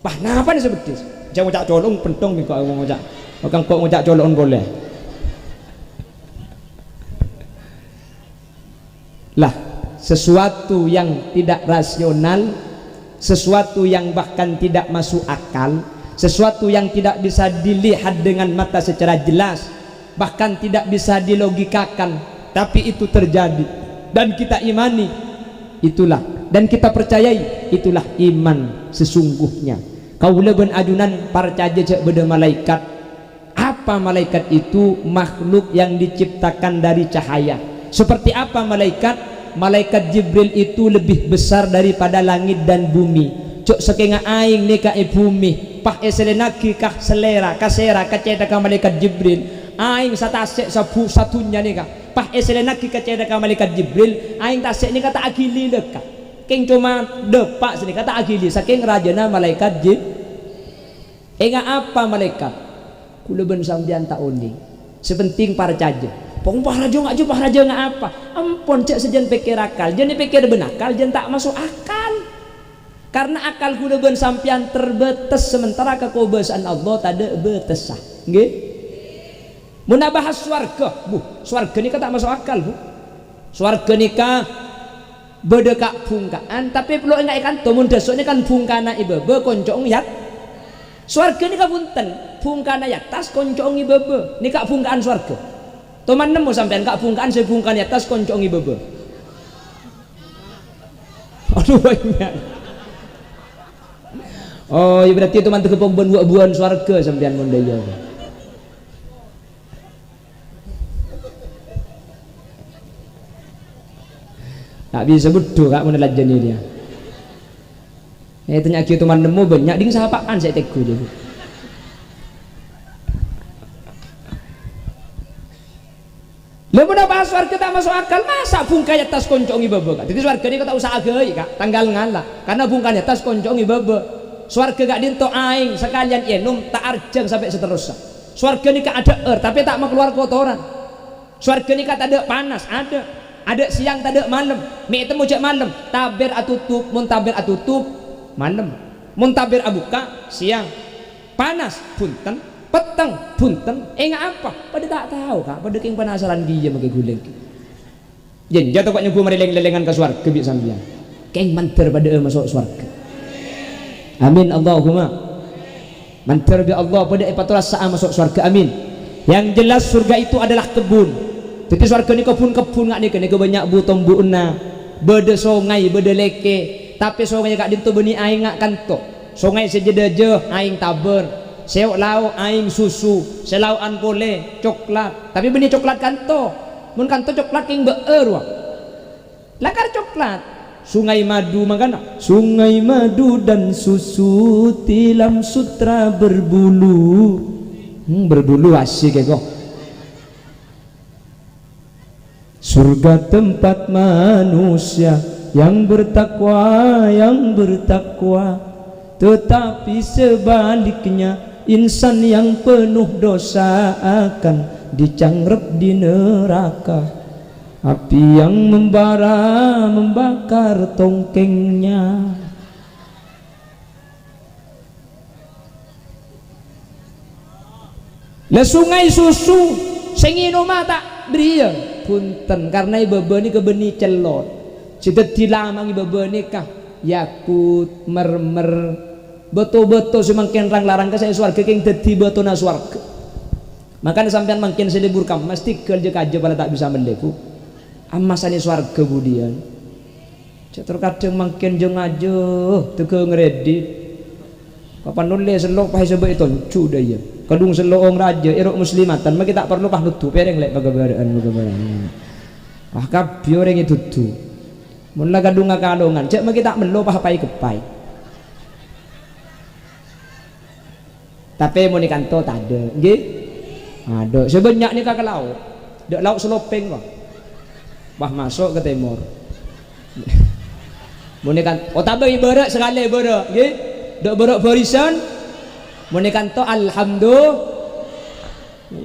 bah napa ni sebedis jangan ngocak colong pentong ni kok ngocak bukan kok ngocak colon boleh lah sesuatu yang tidak rasional sesuatu yang bahkan tidak masuk akal sesuatu yang tidak bisa dilihat dengan mata secara jelas, bahkan tidak bisa dilogikakan, tapi itu terjadi dan kita imani, itulah, dan kita percayai, itulah iman sesungguhnya. Kaula ben ajunan percaya cek beda malaikat. Apa malaikat itu? Makhluk yang diciptakan dari cahaya. Seperti apa malaikat? Malaikat Jibril itu lebih besar daripada langit dan bumi. Cok saking aing nika bumi pah eselenaki kah selera kasera kaceda ka malaikat Jibril aing satasek sabu satunya nika pah eselenaki kaceda ka malaikat Jibril aing tasek nika tak agili leka king cuma depak sini kata agili saking rajana malaikat Jibril. Enga apa malaikat kula ben sampean tak uning sepenting para caja pong parajo ngaju parajo nga apa ampun cek sejen pikir akal jen pikir benakal jen tak masuk akal. Karena akal kuda ben sampian terbatas, sementara kekuasaan Allah tada batas. Nggih. Mun bahas swarga, swarga nikah tak masuk akal, Bu. Swarga nikah beda kak bungkaan, tapi perlu enggak ikan to mun desuk kan bungkana ibebe koncong yak. Swarga nikah punten, bungkana yak tas koncong ibebe, nikah bungkaan swarga. Toman nemu sampean kak bungkaan saya bungkan yak tas koncong ibebe. Aduh banyak. Oh, ya berarti itu mantu kepobuan swarga sampean mun daya. Tak bisa betul kak mun lajani dia. Tanya kieu teman nemu banyak ding sapaan saya teku jadi. Lamun bahas swarga tak masuk akal, masa bungkanya tas koncongi bebe kak. Jadi swarga ini kata usaha geui kak, tanggal ngalah. Karena bungkanya tas koncongi bebe. Swarga gak dinto aing sekalian enum tak arjang sampai seterusnya. Swarga ini ada tapi tak mau keluar kotoran. Swarga ini tak ada panas, ada siang tak ada malam. Mi temu jak malam, tabir atutup, mun tabir atutup malam, mun tabir abuka siang, panas punten, peteng punten. Enggak apa? Pada tak tahu kak, pada king penasaran dia pakai guling. Jen jatuh kok nyobu merileng-lelengan ke swarga bi sampean. Keng manter pada masuk swarga. Amin Allahumma. Mantar bi Allah pada ipatulah sa'a masuk surga amin. Yang jelas surga itu adalah kebun. Jadi surga ini kebun-kebun ngak nih banyak butom buuna, bede sungai, bede leke. Tapi sungai kak dintu beni aing ngak kanto. Sungai sejedeje aing taber. Seok lau aing susu, selau an pole coklat. Tapi beni coklat kanto. Mun kanto coklat king beer wah. Lakar coklat. Sungai madu makana sungai madu dan susu tilam sutra berbulu berbulu asik kok. Surga tempat manusia yang bertakwa tetapi sebaliknya insan yang penuh dosa akan dicanggrep di neraka. Api yang membara membakar tongkengnya. Lah sungai susu sing nginum tak briya punten karena ibebe ni kebeni celot. Sidet dilamang ibebe ni kah yakut mermer betul-betul semangkin rang larang ke saya swarga king dadi betona swarga. Makanya sampean mangkin selebur kam mesti kerja aja pada tak bisa meleku. Amasane swarga budian. Cetur kadang mangkin jeng aja tege ngredit. Kapan nulis selok pahe sebab itu cu daya. Kadung selok raja irok muslimatan maki tak perlu pah nutu pereng lek bagabaraan. Wah kabeh orang itu tuh. Mun la kadung ngakalongan cek maki tak melo pah pai kepai. Tapi mun kanto tak ada, nggih? Ada. Sebanyak ni kakak lauk. Dek lauk selopeng kok. Wah masuk ke timur. Munikan otabe ibarat sekali ibarat nggih. Dok berok barisan munikan to alhamdulillah.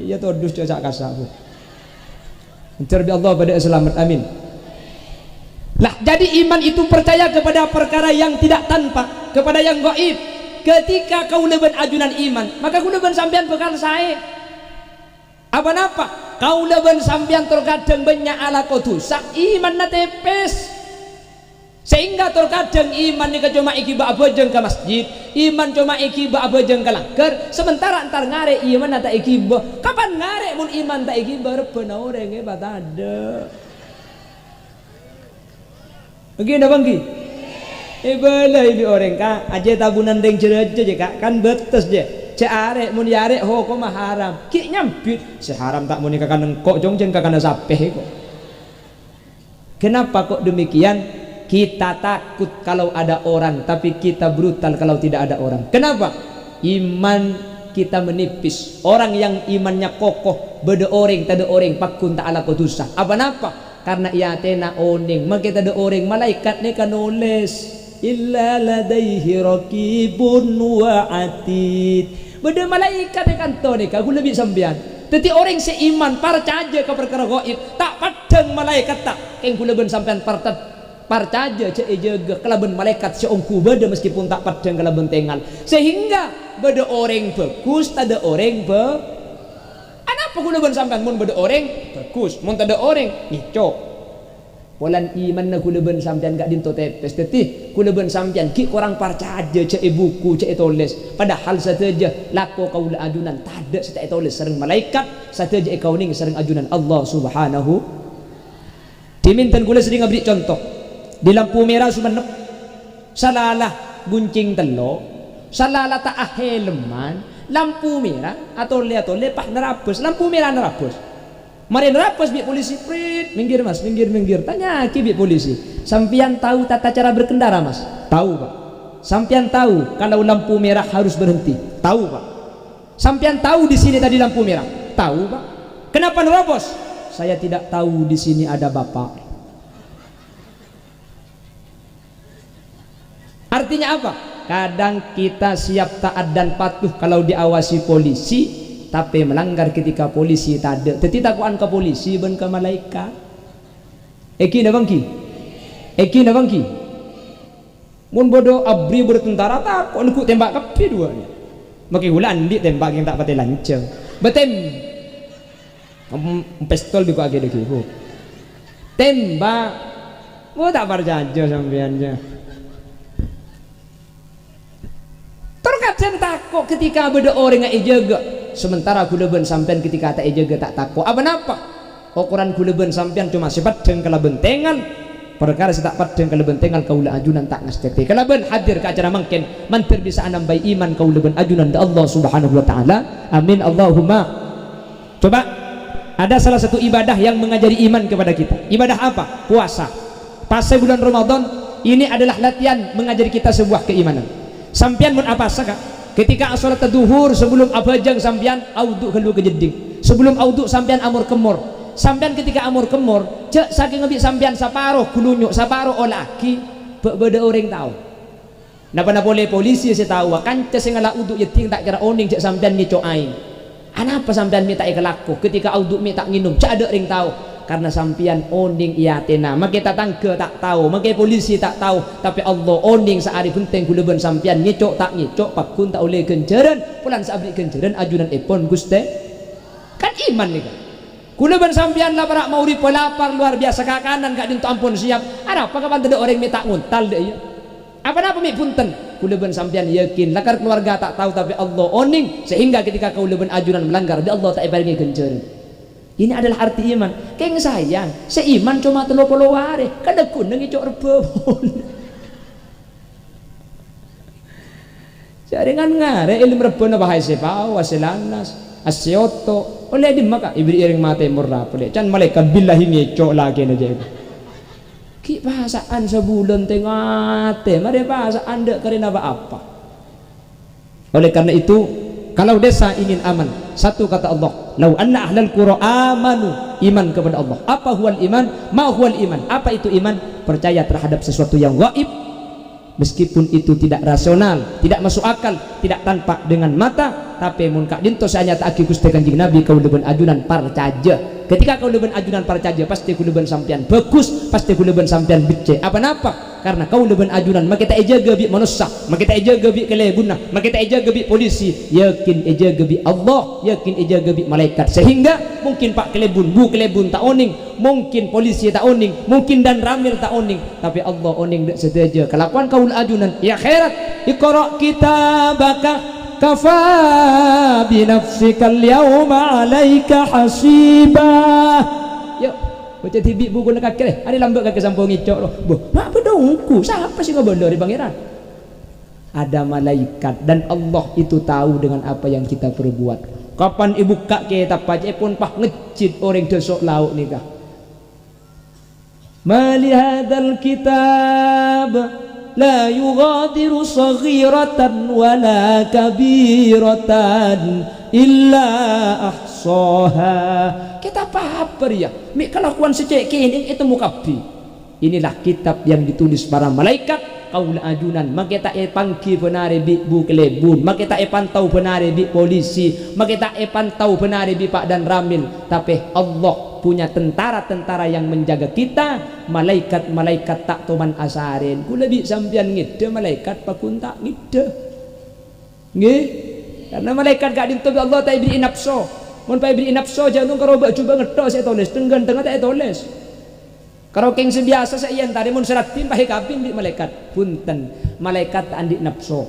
Ya to dus cak kasabu. Terbi Allah pada selamat amin. Lah jadi iman itu percaya kepada perkara yang tidak tanpa, kepada yang gaib. Ketika kau leben ajunan iman, maka kau leben sampean bekal sae. Apa-apa? Kau leben sampean terkadang banyak ala kodusak iman na tepes. Sehingga terkadang iman ni cuma iki ba abojeng ke masjid, iman cuma iki ba abojeng ke langgar, sementara antar ngare iman tak iki ba. Kapan ngare mun iman tak iki ba reben orang hebat ada. Begini bangki. Balai bi orang ka aja tabunan deng cereja je kak kan betes je. Cek arek mun arek ho ko mah haram. Ki nyampit si haram tak mun kakan engkok jongjeng kakan sapeh kok. Kenapa kok demikian? Kita takut kalau ada orang, tapi kita brutal kalau tidak ada orang. Kenapa? Iman kita menipis. Orang yang imannya kokoh, beda orang, tak ada orang, pakun tak ala kotusah. Apa napa? Karena ia tena oning. Maka tak ada orang, malaikat ni kan nulis. Illa ladaihi raqibun wa atid. Beda malaikat ni kan to ni, aku lebih sambian. Teti orang seiman, percaya ke perkara gaib, tak padang malaikat tak. Keng kula ben sampean percaya cek jaga kelaban malaikat seongku beda meskipun tak padang kelaban tengal, sehingga beda orang bagus tak ada orang apa kula ben sampean mun beda orang bagus, mun tak ada orang ngicok. Polan iman na kula ben sampean gak dinto tepes teti kula ben sampean ki korang percaya cek buku cek tulis, padahal sateja lako kaula ajunan tak ada cek tulis sareng malaikat, sateja kau ning sareng ajunan Allah Subhanahu. Diminten kula sering abdi contoh di lampu merah Sumenep, salalah guncing telo, salalah tak aheleman, lampu merah atau lepak nerabus, lampu merah nerabus. Mari nerabus bi polisi, prit, minggir mas, minggir. Tanya ki bi polisi, sampian tahu tata cara berkendara mas? Tahu pak. Sampian tahu kalau lampu merah harus berhenti? Tahu pak. Sampian tahu di sini tadi lampu merah? Tahu pak. Kenapa nerabus? Saya tidak tahu di sini ada bapak. Artinya apa? Kadang kita siap taat dan patuh kalau diawasi polisi, tapi melanggar ketika polisi tak ada. Teti takuan ke polisi ben ke malaikat. Eki na bangki. Mun bodoh abri bertentara tak kok aku tembak kapi dua ni. Makin ulan di tembak yang tak pakai lancang. Betem. Pistol di kau agak dek. Tembak. Oh tak percaya sampean je. Terkadang takut ketika beda orang yang jaga, sementara kuleben sampean ketika tak jaga tak takut. Apa napa? Ukuran kuleben sampean cuma sepadeng kalau bentengan, perkara setak padeng kalau bentengan kaula ajunan tak ngestete. Kalau ben hadir ke acara mungkin mantir bisa nambai iman kaula ben ajunan da Allah Subhanahu wa taala. Amin Allahumma. Coba ada salah satu ibadah yang mengajari iman kepada kita. Ibadah apa? Puasa. Pas bulan Ramadan ini adalah latihan mengajari kita sebuah keimanan. Sampian mun apa saka ketika salat duhur sebelum abajang sampian auduk kelu ke jeding, sebelum auduk sampian amur kemur, sampian ketika amur kemur cek saking ngebi sampian saparoh kulunyuk saparoh olaki beda orang tahu napa boleh polisi saya tahu kan cek ngala uduk yeting tak kira oning cek sampian ngico aing anapa sampian minta ikelaku ketika auduk minta nginum cek ada orang tahu karena sampian oning iya tena maka tetangga tak tahu maka polisi tak tahu tapi Allah oning sehari penting kuleben sampian ngicok tak ngicok pakun tak oleh genjeran pulan sabri genjeran ajunan epon guste kan iman nih kan kuleben sampian lapar mau ripo lapar luar biasa kakanan gak dinto ampun siap ada apa kapan tidak orang minta nguntal deh ya apa-apa mi punten kuleben sampian yakin lakar keluarga tak tahu tapi Allah oning sehingga ketika kuleben ajunan melanggar di Allah tak ibaringi genjeran. Ini adalah arti iman. Keng sayang, seiman cuma telo polo ware, kadekun nang icok rebon. Jaringan ngare ilmu rebon apa hai sepau, asilanas, asioto. Oleh di maka ibri iring mate murah pole. Can malaikat billahi ngicok lagi na jago. Ki bahasaan sebulan tengah te, mari bahasaan dek karena apa? Oleh karena itu, kalau desa ingin aman, satu kata Allah. Lau anna ahlal qura amanu, iman kepada Allah. Apa huwal iman? Ma huwal iman? Apa itu iman? Percaya terhadap sesuatu yang gaib meskipun itu tidak rasional, tidak masuk akal, tidak tampak dengan mata, tapi mun kak dinto saya nyata aki Gusti Kanjeng Nabi kaulun ajunan percaya ketika kau leben ajunan para caja pasti kau leben sampian bagus, pasti kau leben sampian becek. Apa napa? Karena kau leben ajunan makita ejaga bi manusia, makita ejaga bi kelebuna, makita ejaga bi polisi, yakin ejaga bi Allah, yakin ejaga bi malaikat. Sehingga mungkin pak kelebun, bu kelebun tak oning, mungkin polisi tak oning, mungkin dan ramil tak oning, tapi Allah oning dak sedaja. Kelakuan kau ajunan ya akhirat. Iqra kitabaka kafa binafsikal yawma alaika hasiba. Yuk baca tibi buku nak kakek ada lambat kakek sampung ngicok loh boh mak pedongku siapa sih ngobrol di pangeran. Ada malaikat dan Allah itu tahu dengan apa yang kita perbuat. Kapan ibu kak kita pakai pun pah ngecit orang dosok lauk nikah. Mali hadzal kitab la yughadiru saghiratan wala kabiratan illa ahsaha. Kita apa ya? Mi kelakuan secek ini itu mukabi. Inilah kitab yang ditulis para malaikat kaula ajunan. Makita pangki penare bi bu kelebun, makita pantau penare bi polisi, makita pantau penare bi pak dan ramil. Tapi Allah punya tentara-tentara yang menjaga kita. Malaikat-malaikat tak toman asarin. Kula bi sampian ngide malaikat pakun tak ngide. Nggih. Karena malaikat gak dintobi Allah tak ibri nafsu. Mun pa ibri nafsu jantung karo bak coba ngetok saya tulis, tenggan tengah tak tulis. Karo keng sebiasa saya tadi mun seratin pahe kapin di malaikat. Punten, malaikat andi nafsu.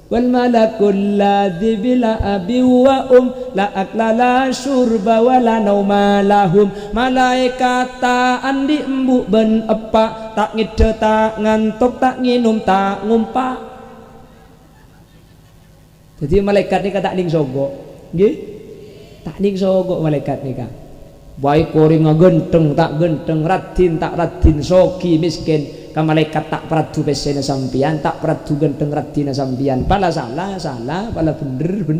Wal malakul ladzi bila abi wa la akla la syurba wa la nauma lahum. Malaikat ta andi embu ben epa tak ngide tak ngantuk tak nginum tak ngumpak. Jadi malaikat ni kata ning sogo. Nggih? Tak ning sogo malaikat ni ka. Baik koring genteng tak genteng, radin tak radin, sogi miskin, ka malaikat tak peradu pesena sampian, tak peradu genteng radina sampian. Pala salah, pala bener.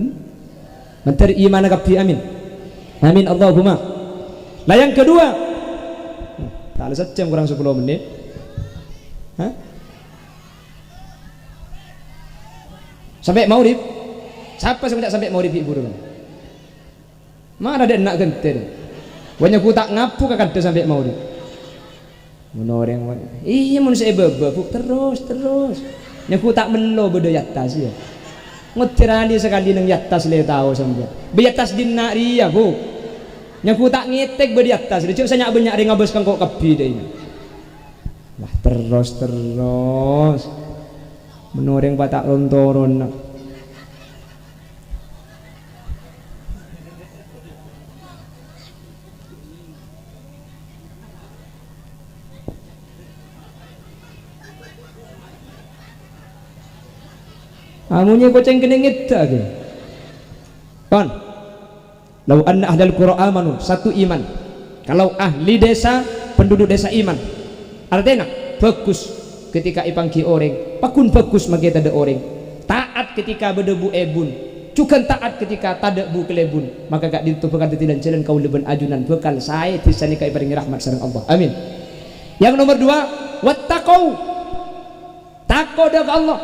Menteri iman kabeh amin. Amin Allahumma. Lah yang kedua. Tak ada sejam kurang 10 menit. Hah? Sampai maurib. Siapa semenjak sampai maurib ibu dulu? Mana ada nak gentel? Banyak ku tak ngapu kakak sampai maurib. Menoreng. Iya mun saya bebek terus. Nyaku tak melo bedo yatas ya. Ngotirani sekali nang yatas le tahu sampeyan. Be yatas dinna riya bu. Nyaku tak ngetek bedo yatas. Cuk saya nyak banyak ring ngabes kangkok kebi deh ini. Lah terus. Menoreng patak rontoron. Amunya goceng kena ngita ke. Kon. Lau anna ahlal qura amanu, satu iman. Kalau ahli desa, penduduk desa iman. Artinya bagus ketika ipangki orang, pakun bagus mageta de orang. Taat ketika berdebu ebun. Cukan taat ketika tada bu kelebun. Maka gak dintu bekal tetilan jalan kau leben ajunan bekal saya tisani ka ibaring rahmat sareng Allah. Amin. Yang nomor 2, wattaqau. Takwa dak Allah.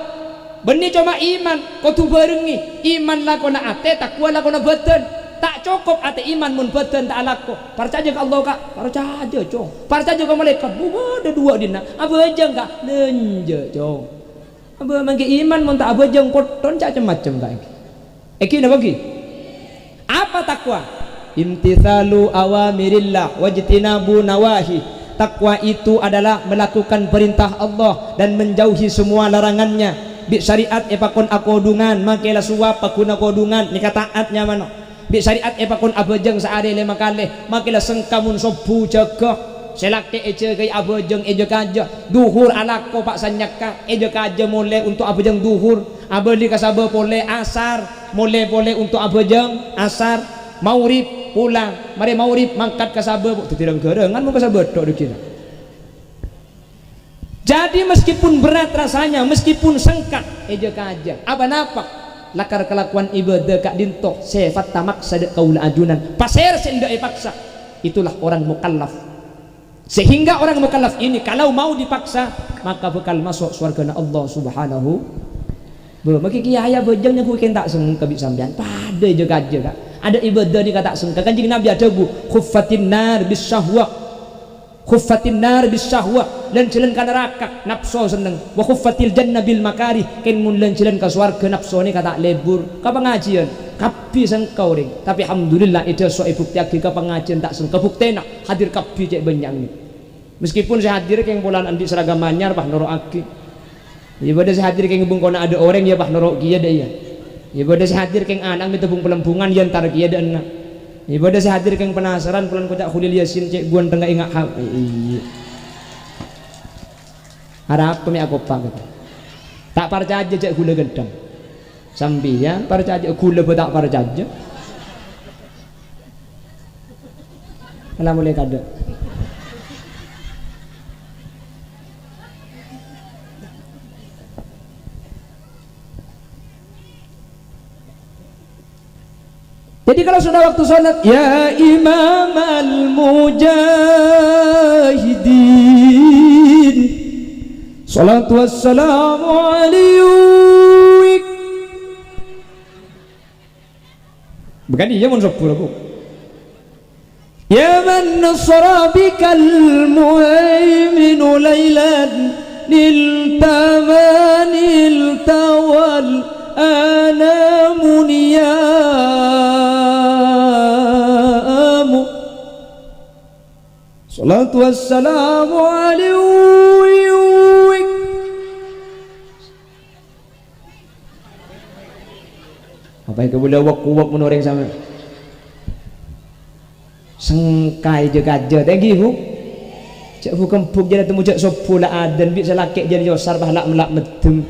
Benih cuma iman, kau tu barengi iman lah kau nak ate, takwa lah kau nak beten. Tak cukup ate iman mun beten tak laku. Percaya ke Allah kak, percaya cong. Percaya ke malaikat, ada 2 dina. Apa aja kak, lenje cong. Apa mangki iman mun tak apa aja koton macam-macam kak. Eki nak bagi? Apa takwa? Imtithalu awamirillah wajtinabu nawahi. Takwa itu adalah melakukan perintah Allah dan menjauhi semua larangannya. Bi syariat epakon akodungan makela suap pakuna kodungan nika taatnya mana bi syariat epakon abejeng saare le makale makela sengkamun sobu jaga selake eje kai abejeng eje kaja duhur alako pak sanyaka eje kaja mole untuk abejeng duhur abeli kasaba pole asar mole untuk abejeng asar maurib pulang mari maurib mangkat kasaba bu tidak gerengan mau kasaba tok dikira. Jadi meskipun berat rasanya, meskipun sengkat, eja kaja. Apa napa? Lakar kelakuan ibadah kak dintok, sifat tamak sadek kaula ajunan. Pasir sendak paksa. Itulah orang mukallaf. Sehingga orang mukallaf ini kalau mau dipaksa, maka bakal masuk surga Allah Subhanahu. Maki kiai bejeng yang kuiken tak seng kabit sampean. Pada eja kaja kak. ada ibadah ni kata sengka. Kanjeng Nabi ada bu khuffatin nar bis syahwa, khuffatin nar bis syahwa, lan jalan ka neraka nafsu seneng, wa khuffatil jannah bil makarih, ken mun lan jalan ka swarga nafsu ni kata lebur. Ka pengajian kapi sengkau ring, tapi alhamdulillah itu soal bukti agi ka pengajian tak sengka bukti nak hadir kapi cek banyak ni. Meskipun saya hadir keng bulan andi seragam manyar bah noro agi, ya pada saya hadir keng bung kona ada orang ya bah noro kia dah ya, ya pada saya hadir keng anak itu bung pelembungan yang tar kia dah enak, ya pada saya hadir keng penasaran pulang kocak khulil yasin cek guan tengah ingat hal, iya, harap kami aku paham, tak percaya cek gula gedang, sambil percaya gula tak percaya, kalau mulai kada. Jadi kalau sudah waktu sholat, ya imam al-mujahidin, salatu wassalamu alaik. Bukan dia mun sepuluh bu. Ya man nasra bikal muhaiminu laylan niltamanil tawal anamu niyamu, salatu wassalamu alaik. Apa yang kemudian wak-wak menoreng sama sengkai je kaja tegi bu cak bu kempuk jadi temu cak sopu lah adan bisa lakik jadi yosar bahlak melak medem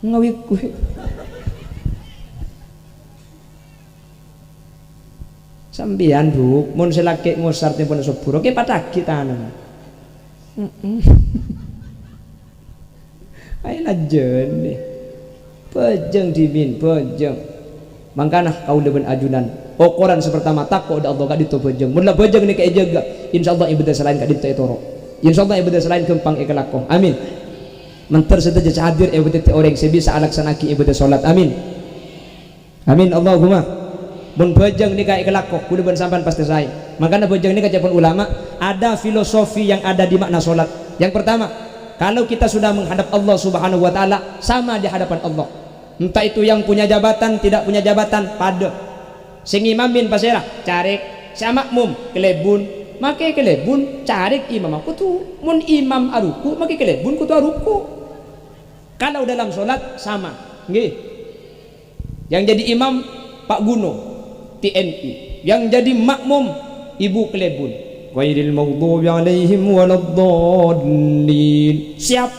ngawik kuih sambian bu mun selakik ngosar tempon sopu oke patah kita nana ayolah jenih pejeng dimin pejeng mangkana kau leben ajunan ukuran sepertama takwa da Allah kadito pejeng mula pejeng ni kayak jaga insyaallah ibadah selain kadito etoro insyaallah ibadah selain kempang ikalako amin mentar sedaja hadir ibadah orang sebisa alaksanaki ibadah salat amin amin Allahumma mun pejeng ni kayak ikalako kudu ben sampean pasti saya makanya pejeng ni kacapun ulama ada filosofi yang ada di makna salat yang pertama kalau kita sudah menghadap Allah subhanahu wa ta'ala sama di hadapan Allah entah itu yang punya jabatan tidak punya jabatan pada sing imamin pasirah carik sama makmum kelebun make kelebun carik imam aku tuh mun imam aruku make kelebun ku tuh aruku kalau dalam sholat sama nggih yang jadi imam Pak Guno TNI yang jadi makmum ibu kelebun ghairil maghdubi alaihim waladdallin siap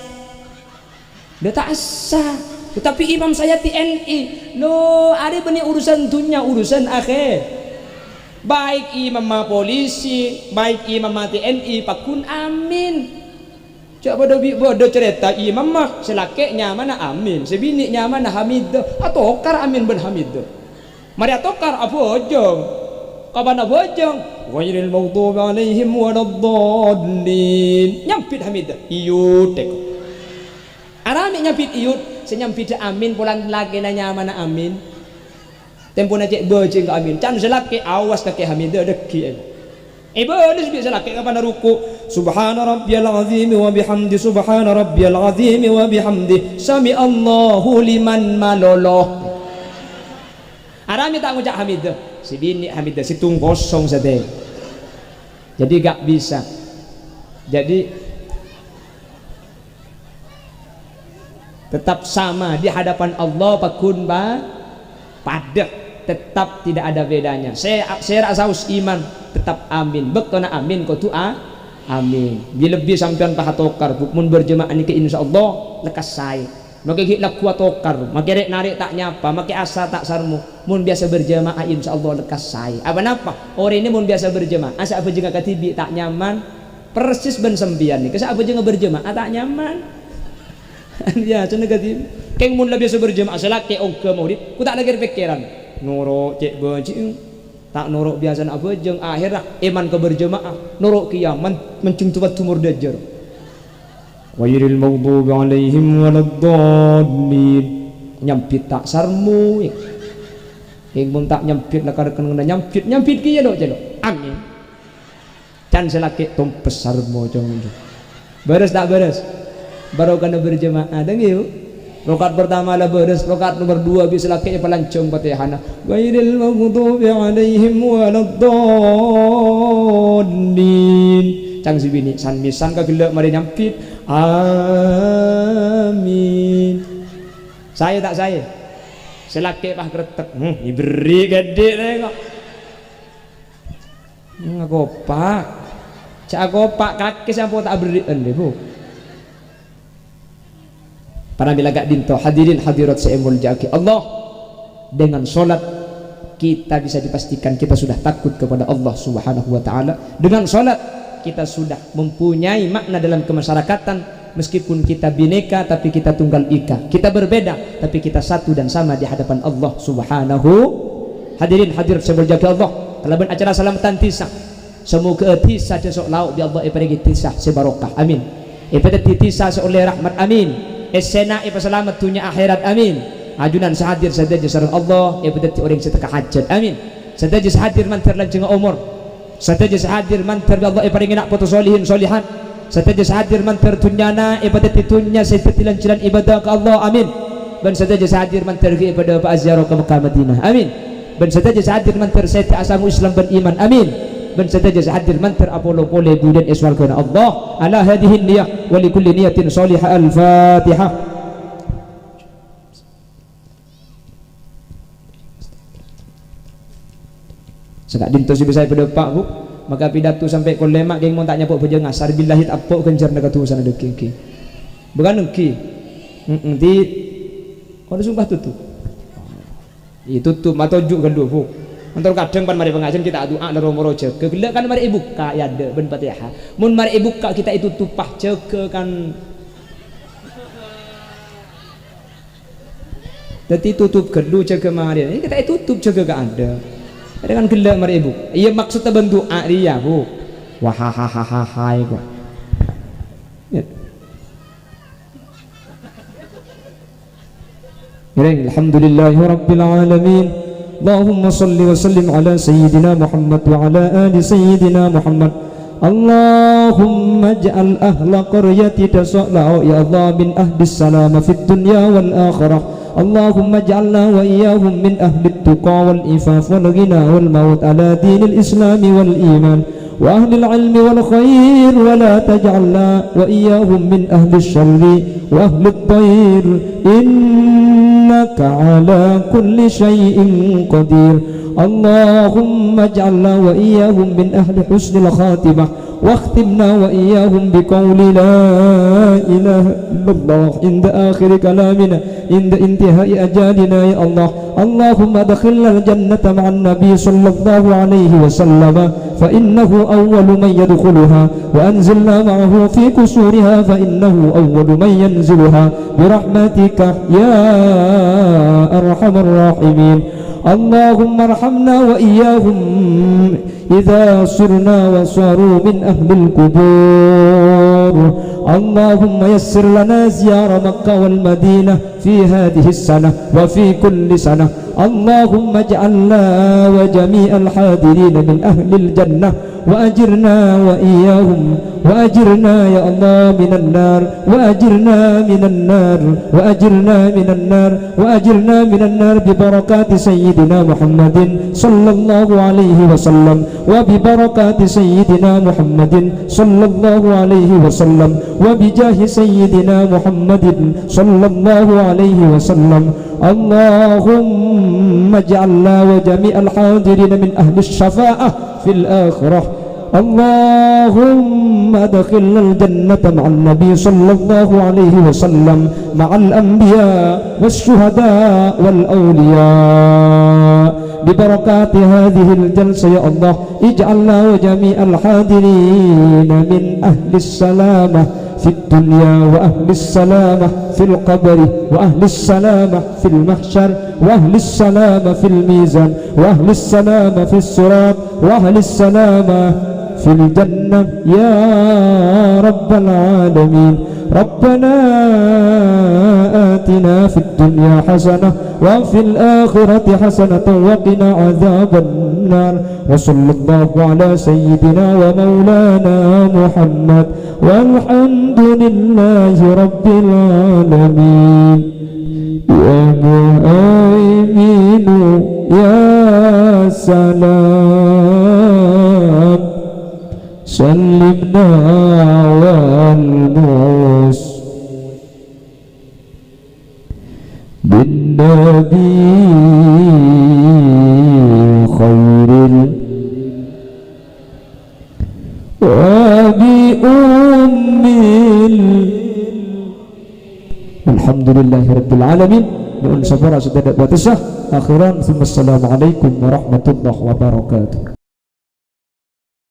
dia tak sah tetapi imam saya TNI lo ada benih urusan dunia urusan akhir baik imam polisi baik imam TNI pakun amin coba bodoh cerita imam mah selakeknya mana amin sebiniknya mana hamid atau kar amin ben hamid mari atokar abojong kapan abojong ghairil maghdubi alaihim waladdallin nyampit hamid iyut teko arami nyampit iyut senyampit amin pulang lagi nanya mana amin tempo na cek bojeng ka amin can selake awas kake hamida deki ibadah bisa selake kapan ruku subhana rabbiyal azim wa bihamdi subhana rabbiyal azim wa bihamdi sami Allahu liman malolo arami tak ngucap hamida si bini hamida si tung kosong sadeng jadi gak bisa jadi tetap sama di hadapan Allah pakun pada tetap tidak ada bedanya saya rasaus iman tetap amin bektona amin kau tu amin bila lebih sampean pahatokar mun berjemaah ni ke insyaallah lekas saya maka laku atokar maka rek narik tak nyapa maka asa tak sarmu mun biasa berjemaah insyaallah lekas saya apa napa orang ini mun biasa berjemaah asa apa jeung katibi tak nyaman persis ben sembian ni kesa apa jeung berjemaah tak nyaman ya cenah negatif keng mun biasa berjemaah selake ogge maulid ku tak lagi pikiran nuruk cek bajing tak nuruk biasa apa jeung akhirah iman ke berjemaah nuruk kiaman mencung tuat tumur dajar ghairil maghdubi alaihim waladdallin nyampit tak sarmu Ing mun tak nyempit lah kada kena nyempit ki ya dok celok. Amin. Can selaki tom besar mo jong. Beres tak beres? Baru kena berjemaah dengiu. Rakaat pertama lah beres, rakaat nomor 2 bisa laki pelancong Fatihah. Ghairil maghdubi alaihim waladdallin. Cang si bini san misan ka gelek mari nyampit. Amin. Saya tak saya. Selaki pah kretek. Diberi gede tengok. Ngagopak. Cak gopak kaki sampo tak beri ende bu. Para bilaga dinto hadirin hadirat seemul jaki Allah, dengan solat kita bisa dipastikan kita sudah takut kepada Allah Subhanahu wa taala. Dengan solat kita sudah mempunyai makna dalam kemasyarakatan. Meskipun kita bineka tapi kita tunggal ika, kita berbeda tapi kita satu dan sama di hadapan Allah Subhanahu. Hadirin hadirat seemul jaki Allah, kalaban acara salamatan tisah semoga tisah besok lauk di Allah iparigi tisah sebarokah amin. Ipadat tisah seoleh rahmat amin. Esena selamat dunia akhirat amin. Ajunan sehadir sadaja sareng Allah ibadat orang seteka hajat amin. Sadaja sehadir mantar lanceng umur. Sadaja sehadir mantar Allah iparing nak putus solihin solihan. Sadaja sehadir mantar dunyana ibadat dunya setetilan jalan ibadah ke Allah amin. Dan sadaja sehadir mantar ibadah pa azyarah ke Mekah Madinah amin. Dan sadaja sehadir mantar seti asamu Islam beriman amin. Dan sadaja sehadir mantar Apollo pole bulan iswal kana Allah ala hadhihi niyah wa li kulli niyatin salihah. Al-Fatihah. Sekak dinto si bisa pada pak bu, maka pidato sampai kau lemak geng mau tak nyapok baca ngasar billahi apok kencar nak tu sana deki. Bukan deki. Nanti kau sumpah tutup. Tutup atau juk kedua bu. Antar kadang pan mari pengajian kita doa loro moro jaga. Gelek kan mari buka ya de ben Fatihah. Mun mari buka kita itu tupah jaga kan. Jadi tutup kedua jaga mari. Ini kita tutup jaga gak ada. Dengan gelak mari ibu. Iya maksudnya bentuk dia bu. Wahahahaha itu. Alhamdulillahirabbil alamin. Allahumma salli wa sallim ala sayyidina Muhammad wa ala ali sayyidina Muhammad. Allahumma ij'al ahla qaryati tasalla'u ya Allah min ahli salama fid dunya wal akhirah. Allahumma ij'alna wa iyyahum min ahli at-tuqa wal ifaf wal ghina wal maut ala dinil islam wal iman wa ahli al-ilmi wal khair wa la taj'alna wa iyyahum min ahli asy-syarri wa ahli at-tayr innaka ala kulli syai'in qadir. Allahumma ij'alna wa iyyahum min ahli husnil khatimah واختمنا وإياهم بقول لا إله إلا الله عند آخر كلامنا عند انتهاء أجالنا يا الله. اللهم ادخلنا الجنة مع النبي صلى الله عليه وسلم فإنه أول من يدخلها وأنزلنا معه في كسورها فإنه أول من ينزلها برحمتك يا أرحم الراحمين. اللهم ارحمنا وإياهم إذا صرنا وصاروا من أهل القبور. اللهم يسر لنا زيارة مكة والمدينة في هذه السنة وفي كل سنة. اللهم اجعلنا وجميع الحاضرين من أهل الجنة وأجرنا وإياهم وأجرنا يا الله من النار وأجرنا من النار وأجرنا من النار وأجرنا من النار ببركات سيدنا محمد صلى الله عليه وسلم وببركات سيدنا محمد صلى الله عليه وسلم وبجاه سيدنا محمد صلى الله عليه وسلم. اللهم اجعلنا وجميع الحاضرين من أهل الشفاعة في الآخرة. اللهم ادخلنا الجنة مع النبي صلى الله عليه وسلم مع الأنبياء والشهداء والأولياء ببركات هذه الجلسة يا الله. اجعلنا وجميع الحاضرين من أهل السلامة في الدنيا وأهل السلامة في القبر وأهل السلامة في المحشر وأهل السلامة في الميزان وأهل السلامة في الصراط وأهل السلامة في الجنة يا رب العالمين. ربنا آتنا في الدنيا حسنة وفي الآخرة حسنة وقنا عذاب النار. وصلى الله على سيدنا ومولانا محمد والحمد لله رب العالمين. يا مهيمن يا سلام سلمنا والموس بالنبي خير وبأم الحمد لله رب العالمين. Nuhun sabara sedadak batisah. Akhiran, assalamualaikum warahmatullahi wabarakatuh.